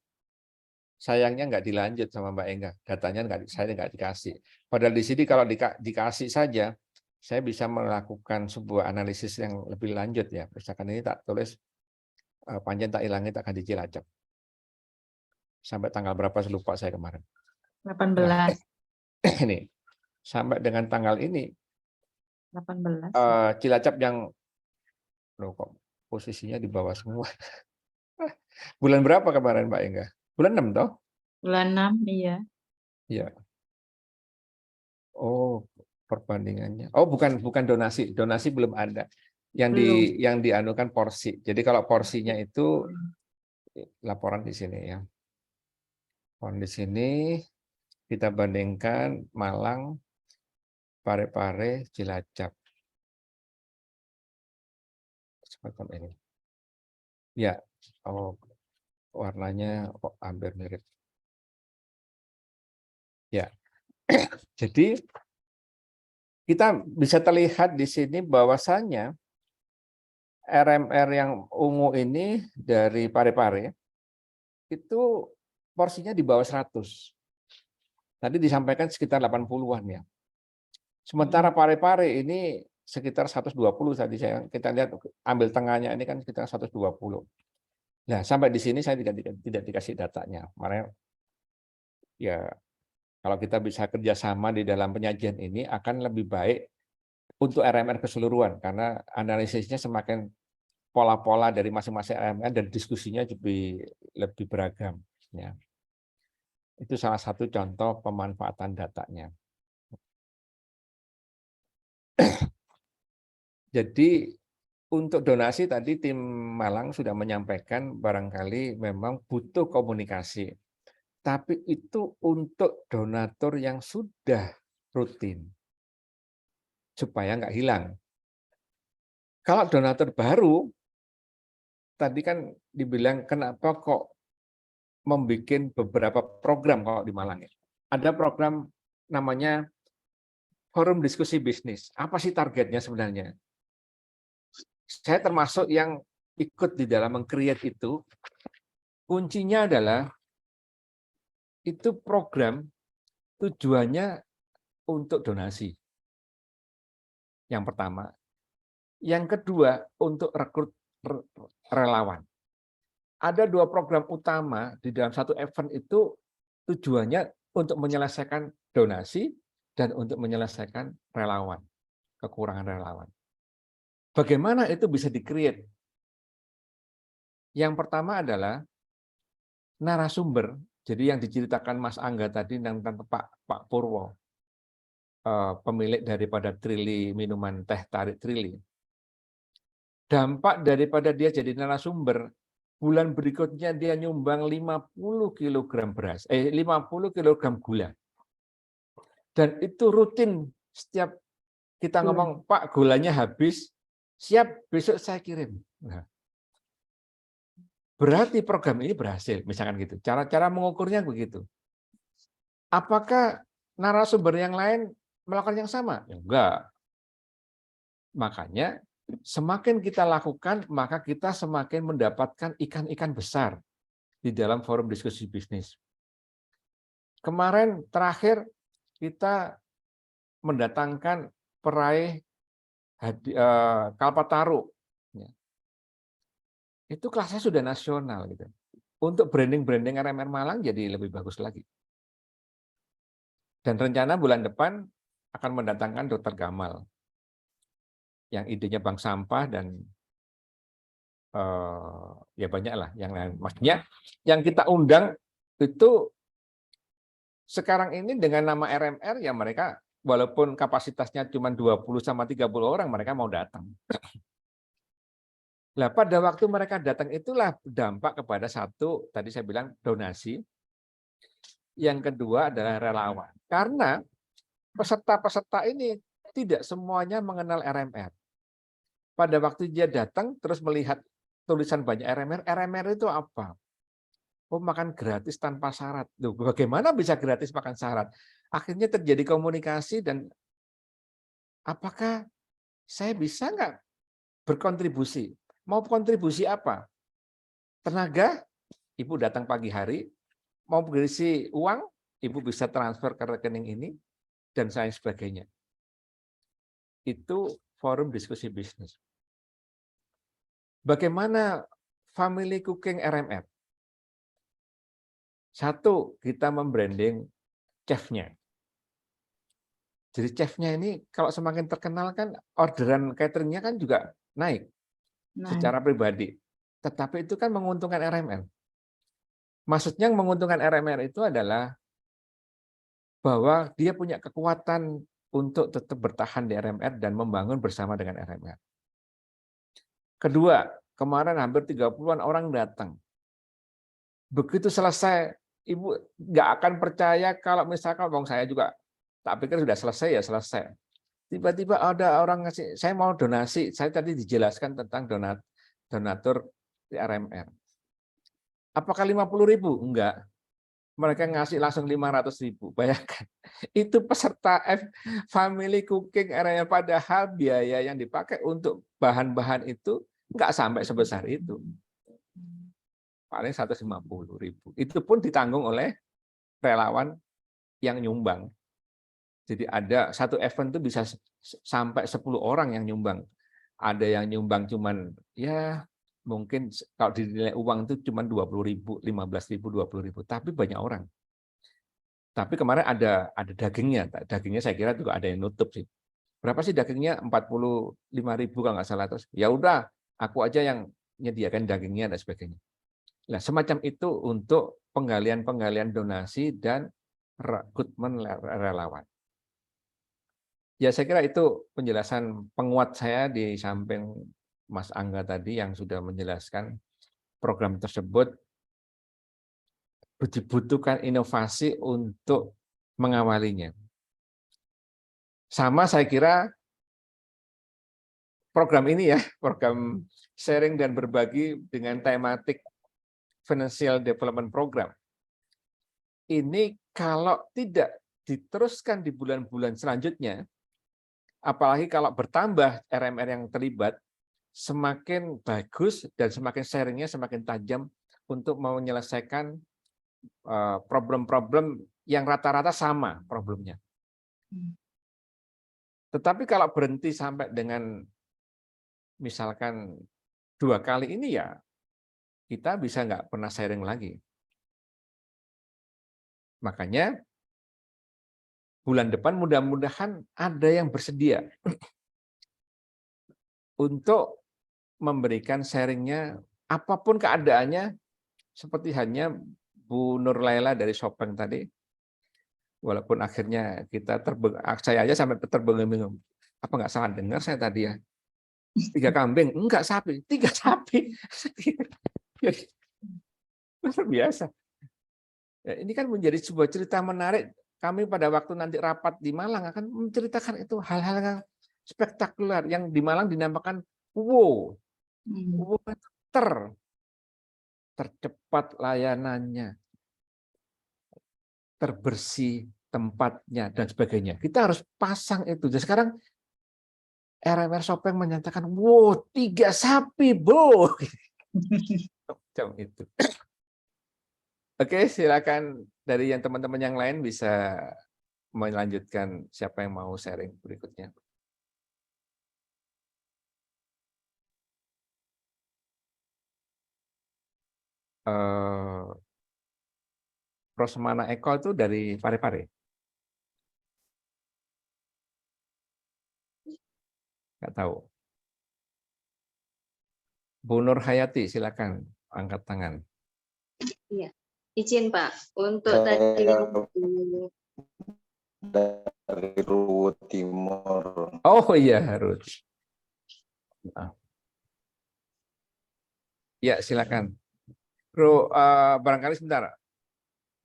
sayangnya nggak dilanjut sama Mbak Engga. Datanya saya nggak dikasih. Padahal di sini kalau dikasih saja, saya bisa melakukan sebuah analisis yang lebih lanjut ya. Misalkan ini tak tulis Panjen tak hilangin akan di Cilacap. Sampai tanggal berapa saya lupa saya kemarin. 18. Nah, ini sampai dengan tanggal ini 18. Cilacap yang loh kok posisinya di bawah semua. Bulan berapa kemarin Mbak Engga? Bulan 6 toh? Bulan 6, iya. Iya. Oh, perbandingannya. Oh, bukan donasi. Donasi belum ada. Yang dianukan porsi. Jadi kalau porsinya itu laporan di sini ya. Laporan di sini kita bandingkan Malang, Parepare, Cilacap. Semacam ini. Ya, oh warnanya hampir mirip. Ya. Jadi kita bisa terlihat di sini bahwasannya RMR yang ungu ini dari Parepare itu porsinya di bawah 100. Tadi disampaikan sekitar 80-an ya. Sementara Parepare ini sekitar 120 tadi kita lihat, ambil tengahnya ini kan sekitar 120. Nah, sampai di sini saya tidak dikasih datanya. Makanya ya kalau kita bisa kerjasama di dalam penyajian ini akan lebih baik untuk RMR keseluruhan karena analisisnya semakin pola-pola dari masing-masing RMR dan diskusinya lebih beragam. Ya. Itu salah satu contoh pemanfaatan datanya. Jadi untuk donasi tadi tim Malang sudah menyampaikan barangkali memang butuh komunikasi. Tapi itu untuk donatur yang sudah rutin. Supaya nggak hilang. Kalau donatur baru, tadi kan dibilang kenapa kok membuat beberapa program kalau di Malang ya. Ada program namanya Forum Diskusi Bisnis. Apa sih targetnya sebenarnya? Saya termasuk yang ikut di dalam meng-create itu. Kuncinya adalah itu program tujuannya untuk donasi. Yang pertama. Yang kedua, untuk rekrut relawan. Ada 2 program utama di dalam satu event itu tujuannya untuk menyelesaikan donasi dan untuk menyelesaikan relawan, kekurangan relawan. Bagaimana itu bisa di-create? Yang pertama adalah narasumber. Jadi yang diceritakan Mas Angga tadi tentang Pak Purwo, pemilik daripada Trili minuman teh tarik Trili. Dampak daripada dia jadi narasumber, bulan berikutnya dia nyumbang 50 kg beras, 50 kg gula. Dan itu rutin setiap kita ngomong, Pak gulanya habis, siap besok saya kirim. Nah, berarti program ini berhasil, misalkan gitu. Cara-cara mengukurnya begitu. Apakah narasumber yang lain melakukan yang sama? Ya, enggak. Makanya semakin kita lakukan, maka kita semakin mendapatkan ikan-ikan besar di dalam forum diskusi bisnis. Kemarin terakhir kita mendatangkan peraih Kalpataru. Itu kelasnya sudah nasional gitu. Untuk branding RMR Malang jadi lebih bagus lagi. Dan rencana bulan depan akan mendatangkan Dr. Gamal yang idenya bank sampah dan ya banyak lah yang lain. Maksudnya yang kita undang itu sekarang ini dengan nama RMR ya mereka walaupun kapasitasnya cuma 20 sama 30 orang, mereka mau datang. Nah, pada waktu mereka datang itulah dampak kepada satu, tadi saya bilang donasi. Yang kedua adalah relawan. Karena peserta-peserta ini tidak semuanya mengenal RMR. Pada waktu dia datang terus melihat tulisan banyak RMR, RMR itu apa? Oh, makan gratis tanpa syarat. Loh, bagaimana bisa gratis makan syarat? Akhirnya terjadi komunikasi dan apakah saya bisa nggak berkontribusi? Mau kontribusi apa? Tenaga, Ibu datang pagi hari, mau berisi uang, Ibu bisa transfer ke rekening ini, dan lain sebagainya. Itu forum diskusi bisnis. Bagaimana family cooking RMR? Satu, kita membranding chefnya. Jadi chefnya ini kalau semakin terkenal kan orderan cateringnya kan juga naik secara pribadi. Tetapi itu kan menguntungkan RMR. Maksudnya yang menguntungkan RMR itu adalah bahwa dia punya kekuatan untuk tetap bertahan di RMR dan membangun bersama dengan RMR. Kedua, kemarin hampir 30-an orang datang. Begitu selesai, Ibu nggak akan percaya kalau misalkan saya juga tak pikir sudah selesai ya selesai. Tiba-tiba ada orang ngasih, saya mau donasi. Saya tadi dijelaskan tentang donatur di RMR. Apakah 50.000? Enggak. Mereka ngasih langsung 500.000. Bayangkan. Itu peserta family cooking RMR, padahal biaya yang dipakai untuk bahan-bahan itu enggak sampai sebesar itu. Paling 150.000. Itu pun ditanggung oleh relawan yang nyumbang. Jadi ada satu event itu bisa sampai 10 orang yang nyumbang. Ada yang nyumbang cuman ya mungkin kalau dinilai uang itu cuma 20.000, 15.000, 20.000, tapi banyak orang. Tapi kemarin ada dagingnya. Dagingnya saya kira juga ada yang nutup sih. Berapa sih dagingnya? 45.000 kalau nggak salah. Terus ya udah, aku aja yang nyediakan dagingnya dan sebagainya. Nah, semacam itu untuk penggalian donasi dan rekrutmen relawan. Ya, saya kira itu penjelasan penguat saya di samping Mas Angga tadi yang sudah menjelaskan program tersebut dibutuhkan inovasi untuk mengawalinya. Sama saya kira program ini ya, program sharing dan berbagi dengan tematik Financial Development Program. Ini kalau tidak diteruskan di bulan-bulan selanjutnya, apalagi kalau bertambah RMR yang terlibat, semakin bagus dan semakin sharingnya semakin tajam untuk menyelesaikan problem-problem yang rata-rata sama problemnya. Tetapi kalau berhenti sampai dengan misalkan 2 kali ini ya, kita bisa nggak pernah sharing lagi. Makanya bulan depan mudah-mudahan ada yang bersedia untuk memberikan sharingnya apapun keadaannya, seperti hanya Bu Nur Laila dari Shopbank tadi. Walaupun akhirnya saya aja sampai terbengong-bengong. Apa nggak salah dengar saya tadi ya? 3 kambing, enggak sapi, 3 sapi. Luar biasa. Ya, ini kan menjadi sebuah cerita menarik. Kami pada waktu nanti rapat di Malang akan menceritakan itu hal-hal yang spektakuler yang di Malang dinamakan wow. Wow tercepat layanannya, terbersih tempatnya dan sebagainya. Kita harus pasang itu. Jadi sekarang RMR Shopbank menyatakan, wow 3 sapi, bro. Macam itu. Oke, silakan dari yang teman-teman yang lain bisa melanjutkan siapa yang mau sharing berikutnya. Rosmana Eko itu dari Parepare. Nggak tahu. Bu Nur Hayati, silakan angkat tangan. Iya, izin Pak, untuk tadi dari Luwu Timur. Oh iya, Ruth. Maaf. Ya, silakan. Bro, barangkali sebentar.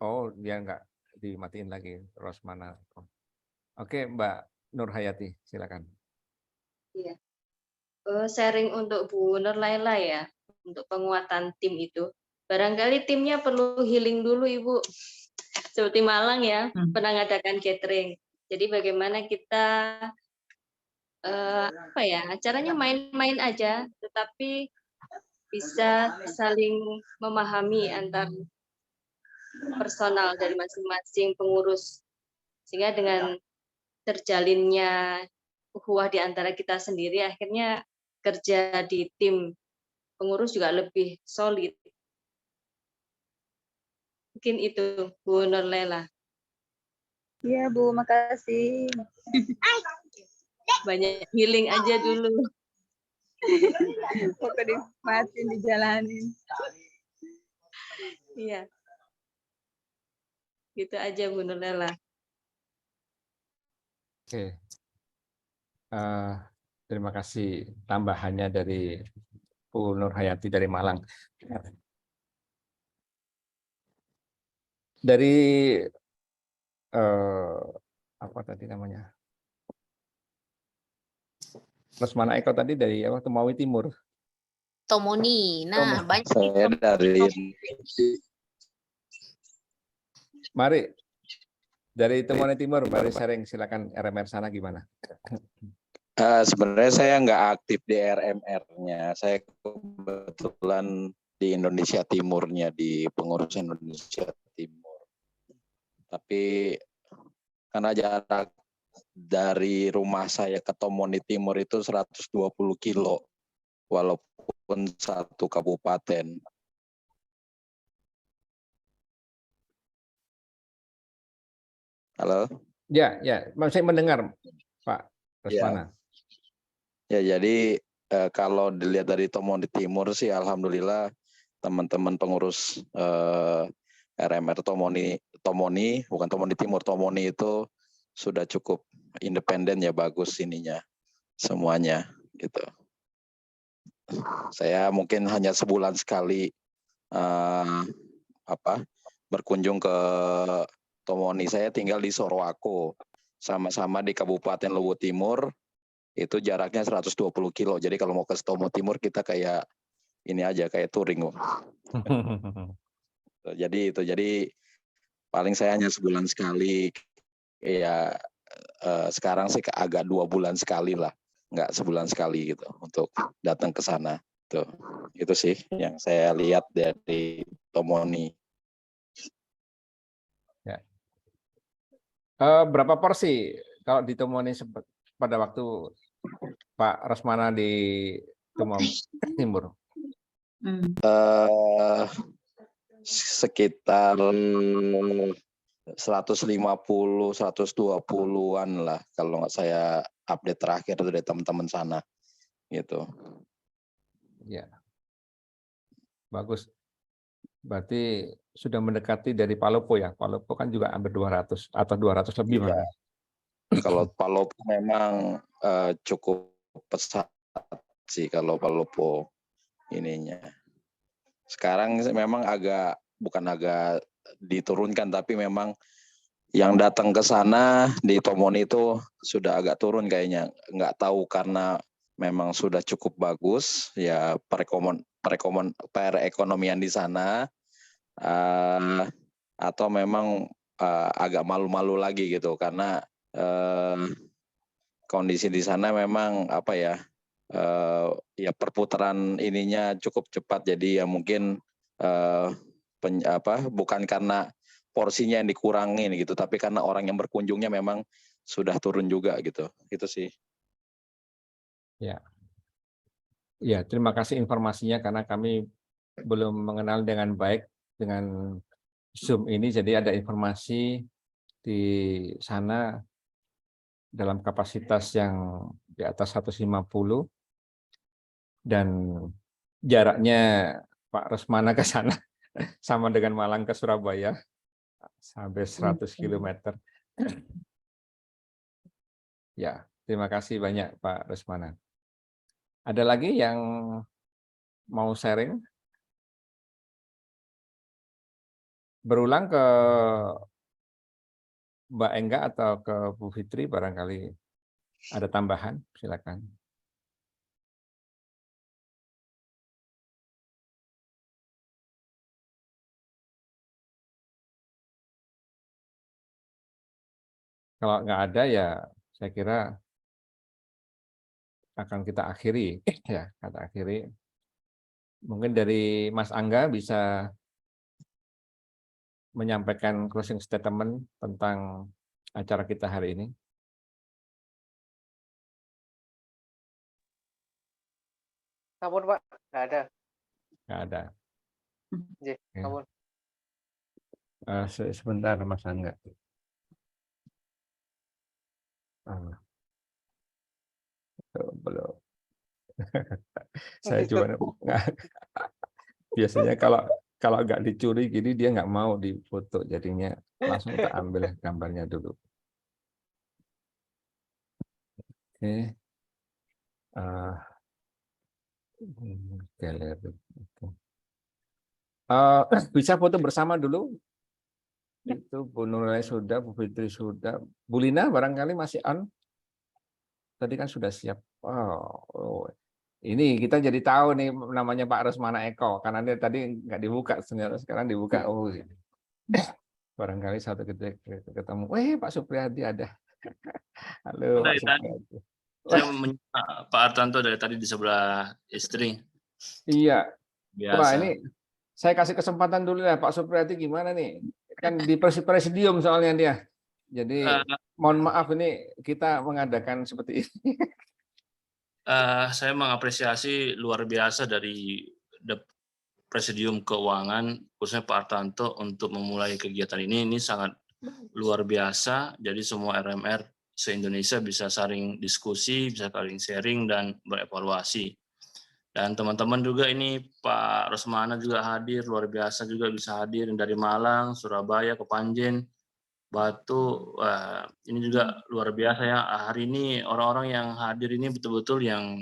Oh, dia nggak dimatiin lagi. Rosmana. Oke, Mbak Nur Hayati, silakan. Iya. Sharing untuk Bu Nur Laila ya, untuk penguatan tim itu. Barangkali timnya perlu healing dulu Ibu. Seperti Malang ya, pernah ngadakan catering. Jadi bagaimana kita acaranya main-main aja, tetapi bisa saling memahami antar personal dari masing-masing pengurus, sehingga dengan terjalinnya ukhuwah di antara kita sendiri, akhirnya kerja di tim pengurus juga lebih solid. Mungkin itu Bu Nur Laila. Iya Bu, makasih. Banyak healing aja dulu. Pokoknya dinikmatin, dijalanin. Iya. Gitu aja Bu Nur Laila. Oke. Terima kasih tambahannya dari Bu Nur Hayati dari Malang. Dari apa tadi namanya? Rosmana Eko tadi dari apa? Temawi Timur. Tomoni. Nah, banyak Saya dari Mari dari Temawi Timur, mari sharing, silakan RMR sana gimana? sebenarnya saya nggak aktif di RMR-nya. Saya kebetulan di Indonesia Timurnya, di pengurus Indonesia Timur. Tapi karena jarak dari rumah saya ke Tomoni Timur itu 120 kilo, walaupun satu kabupaten. Halo? Ya, masih mendengar Pak Rosmana. Ya, jadi kalau dilihat dari Tomoni Timur sih, alhamdulillah teman-teman pengurus RMR Tomoni, bukan Tomoni Timur, Tomoni itu sudah cukup independen ya, bagus ininya semuanya gitu. Saya mungkin hanya sebulan sekali berkunjung ke Tomoni. Saya tinggal di Sorowako, sama-sama di Kabupaten Luwu Timur. Itu jaraknya 120 kilo. Jadi kalau mau ke Tomoni Timur kita kayak ini aja, kayak touring. Jadi paling saya hanya sebulan sekali. Ya sekarang sih agak 2 bulan sekali lah, nggak sebulan sekali gitu untuk datang ke sana. Tuh, itu sih yang saya lihat dari Tomoni. Ya. Berapa porsi kalau di Tomoni pada waktu Pak Rosmana di Tomoni Timur? Sekitar 150-120-an lah kalau nggak saya update terakhir dari teman-teman sana gitu. Ya, bagus. Berarti sudah mendekati dari Palopo ya. Palopo kan juga hampir 200 atau 200 lebih. Iya. Kalau Palopo memang cukup pesat sih kalau Palopo ininya. Sekarang memang bukan agak diturunkan, tapi memang yang datang ke sana di Tomoni itu sudah agak turun kayaknya. Nggak tahu karena memang sudah cukup bagus ya perekonomian di sana, atau memang agak malu-malu lagi gitu karena kondisi di sana memang ya perputaran ininya cukup cepat, jadi ya mungkin bukan karena porsinya yang dikurangin gitu, tapi karena orang yang berkunjungnya memang sudah turun juga gitu. Itu sih. Ya, terima kasih informasinya karena kami belum mengenal dengan baik dengan Zoom ini, jadi ada informasi di sana dalam kapasitas yang di atas 150 dan jaraknya Pak Rosmana ke sana sama dengan Malang ke Surabaya sampai 100 km. Ya, terima kasih banyak Pak Rusmana. Ada lagi yang mau sharing? Berulang ke Mbak Engga atau ke Bu Fitri barangkali ada tambahan, silakan. Kalau nggak ada ya saya kira akan kita akhiri ya, kita akhiri. Mungkin dari Mas Angga bisa menyampaikan closing statement tentang acara kita hari ini. Ampun Pak, nggak ada. Nggak ada. Nggih, Ya. ampun. Sebentar Mas Angga. Belum. Saya juga biasanya kalau nggak dicuri gini dia nggak mau difoto, jadinya langsung kita ambil gambarnya dulu. Oke. Galeri. Bisa foto bersama dulu? Itu Bu Nurulai sudah, Bu Fitri sudah, Bu Lina barangkali masih on. Tadi kan sudah siap. Oh, ini kita jadi tahu nih namanya Pak Rusmana Eko karena dia tadi nggak dibuka, sekarang dibuka. Oh, barangkali satu ketika ketemu. Pak Supriyadi ada. Halo Pak Supriyadi. Saya menyimak Pak Artanto dari tadi di sebelah istri. Iya. Biasa. Wah ini saya kasih kesempatan dulu ya Pak Supriyadi, gimana nih? Kan di presidium soalnya dia. Jadi mohon maaf ini kita mengadakan seperti ini. Saya mengapresiasi luar biasa dari Presidium Keuangan, khususnya Pak Artanto untuk memulai kegiatan ini. Ini sangat luar biasa. Jadi semua RMR se-Indonesia bisa saling diskusi, bisa saling sharing dan berevaluasi. Dan teman-teman juga ini Pak Rusmana juga hadir, luar biasa juga bisa hadir dari Malang, Surabaya, Kepanjen, Batu. Ini juga luar biasa ya. Hari ini orang-orang yang hadir ini betul-betul yang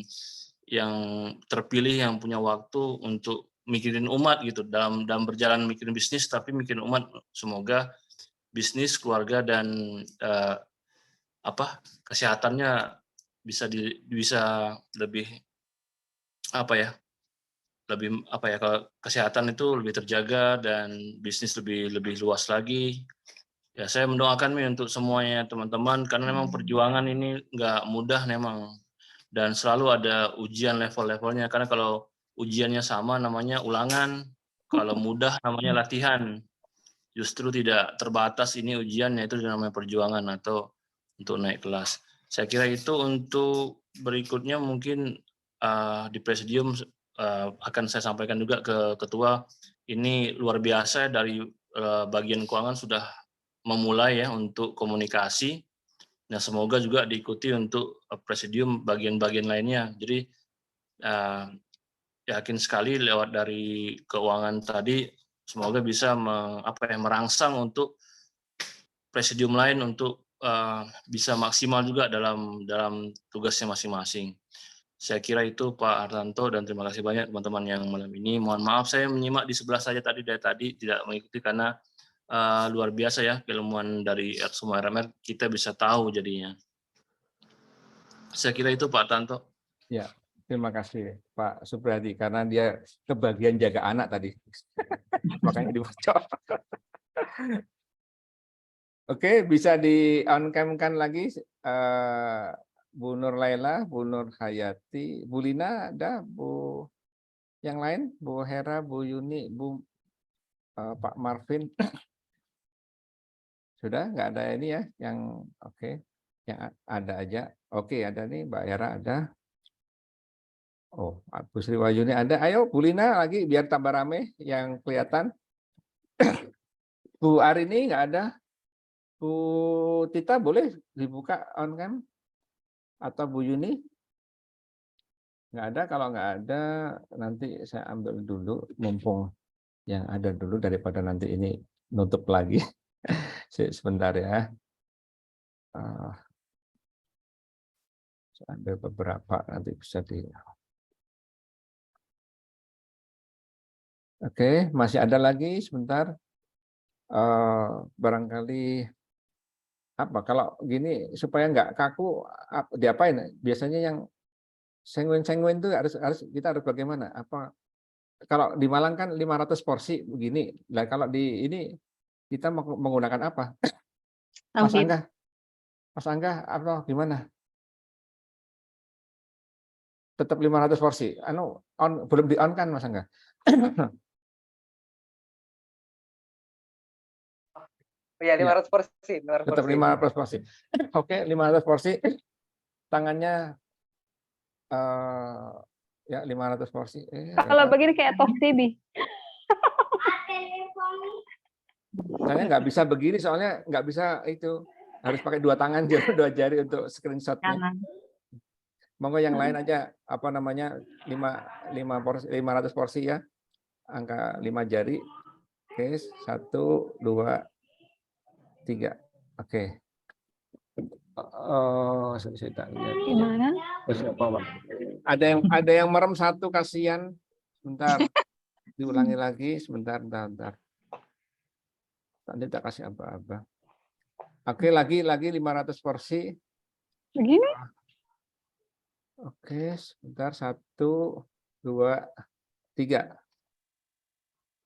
terpilih, yang punya waktu untuk mikirin umat gitu, dalam berjalan mikirin bisnis tapi mikirin umat. Semoga bisnis, keluarga dan kesehatannya bisa lebih kalau kesehatan itu lebih terjaga dan bisnis lebih luas lagi. Ya, saya mendoakan untuk semuanya teman-teman karena memang perjuangan ini nggak mudah memang, dan selalu ada ujian level-levelnya, karena kalau ujiannya sama namanya ulangan, kalau mudah namanya latihan. Justru tidak terbatas ini ujiannya, itu namanya perjuangan atau untuk naik kelas. Saya kira itu. Untuk berikutnya mungkin di presidium akan saya sampaikan juga ke ketua, ini luar biasa dari bagian keuangan sudah memulai ya untuk komunikasi. Nah, semoga juga diikuti untuk presidium bagian-bagian lainnya. Jadi yakin sekali lewat dari keuangan tadi, semoga bisa merangsang untuk presidium lain untuk bisa maksimal juga dalam tugasnya masing-masing. Saya kira itu Pak Artanto, dan terima kasih banyak teman-teman yang malam ini. Mohon maaf saya menyimak di sebelah saja dari tadi tidak mengikuti karena luar biasa ya keilmuan dari semua RMR, kita bisa tahu jadinya. Saya kira itu Pak Artanto. Ya, terima kasih Pak Supriyadi karena dia kebagian jaga anak tadi. Makanya dibocor. Oke, bisa di on cam-kan lagi Bu Nur Laila, Bu Nur Hayati, Bu Lina ada, Bu yang lain, Bu Hera, Bu Yuni, Bu Pak Marvin. Sudah nggak ada ini ya yang oke, yang ada aja. Oke, ada nih Mbak Hera ada. Oh, Bu Sri Wahyuni ada. Ayo Bu Lina lagi biar tambah rame yang kelihatan. Bu Arini nggak ada. Bu Tita boleh dibuka on cam atau Bu Yuni? Nggak ada. Kalau nggak ada nanti saya ambil dulu mumpung yang ada dulu daripada nanti ini nutup lagi. Sebentar ya. Ada beberapa nanti bisa di. Oke, masih ada lagi sebentar. Barangkali apa? Kalau gini supaya nggak kaku, diapain? Biasanya yang sanguin-sanguin itu kita harus bagaimana? Apa? Kalau di Malang kan 500 porsi begini. Nah, kalau di ini kita menggunakan apa? Mas Tauhid. Angga atau gimana? Tetap 500 porsi. Belum di on kan Mas Angga? Ya, 500 porsi. 500 Tetap porsi. 500 porsi. Oke, 500 porsi. Tangannya ya 500 porsi. Kalau begini kayak tos TV. Saya nggak bisa begini soalnya nggak bisa itu. Harus pakai 2 tangan, 2 jari untuk screenshotnya. Monggo yang lain aja, apa namanya, 500 porsi ya. Angka 5 jari. Oke, 1, 2, 3. Oke. Saya tak lihat. Gimana? Ada yang merem 1, kasihan. Sebentar. Diulangi lagi sebentar. Nanti tak kasih apa-apa. Oke, lagi 500 porsi. Begini? Oke, sebentar. 1, 2, 3.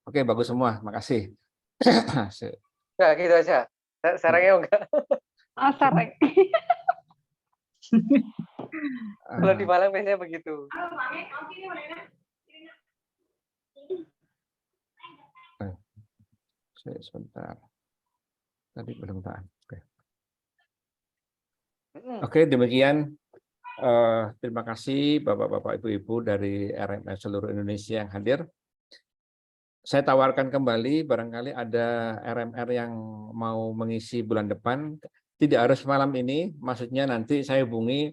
Oke, bagus semua. Makasih. Nah, gitu aja. Sarangnya enggak. Sarang. Kalau di Malang biasanya begitu. Sebentar. Tadi belum tahan. Oke, demikian. Terima kasih Bapak-Bapak, Ibu-Ibu dari RMR seluruh Indonesia yang hadir. Saya tawarkan kembali, barangkali ada RMR yang mau mengisi bulan depan. Tidak harus malam ini, maksudnya nanti saya hubungi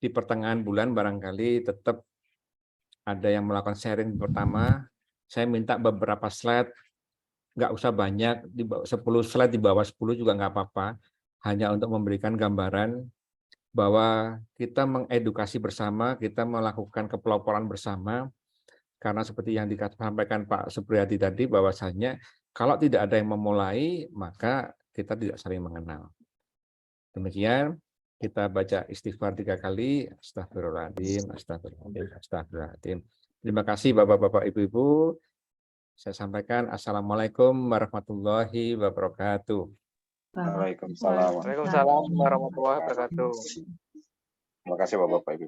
di pertengahan bulan, barangkali tetap ada yang melakukan sharing pertama. Saya minta beberapa slide, nggak usah banyak, 10 slide di bawah 10 juga nggak apa-apa. Hanya untuk memberikan gambaran bahwa kita mengedukasi bersama, kita melakukan kepeloporan bersama, karena seperti yang disampaikan Pak Supriyadi tadi, bahwasannya kalau tidak ada yang memulai, maka kita tidak saling mengenal. Demikian, kita baca istighfar 3 kali, astagfirullahaladzim, astagfirullahaladzim, astagfirullahaladzim. Terima kasih Bapak-Bapak, Ibu-Ibu. Saya sampaikan Assalamualaikum warahmatullahi wabarakatuh. Waalaikumsalam. Waalaikumsalam warahmatullahi wabarakatuh. Terima kasih Bapak-Bapak, Ibu.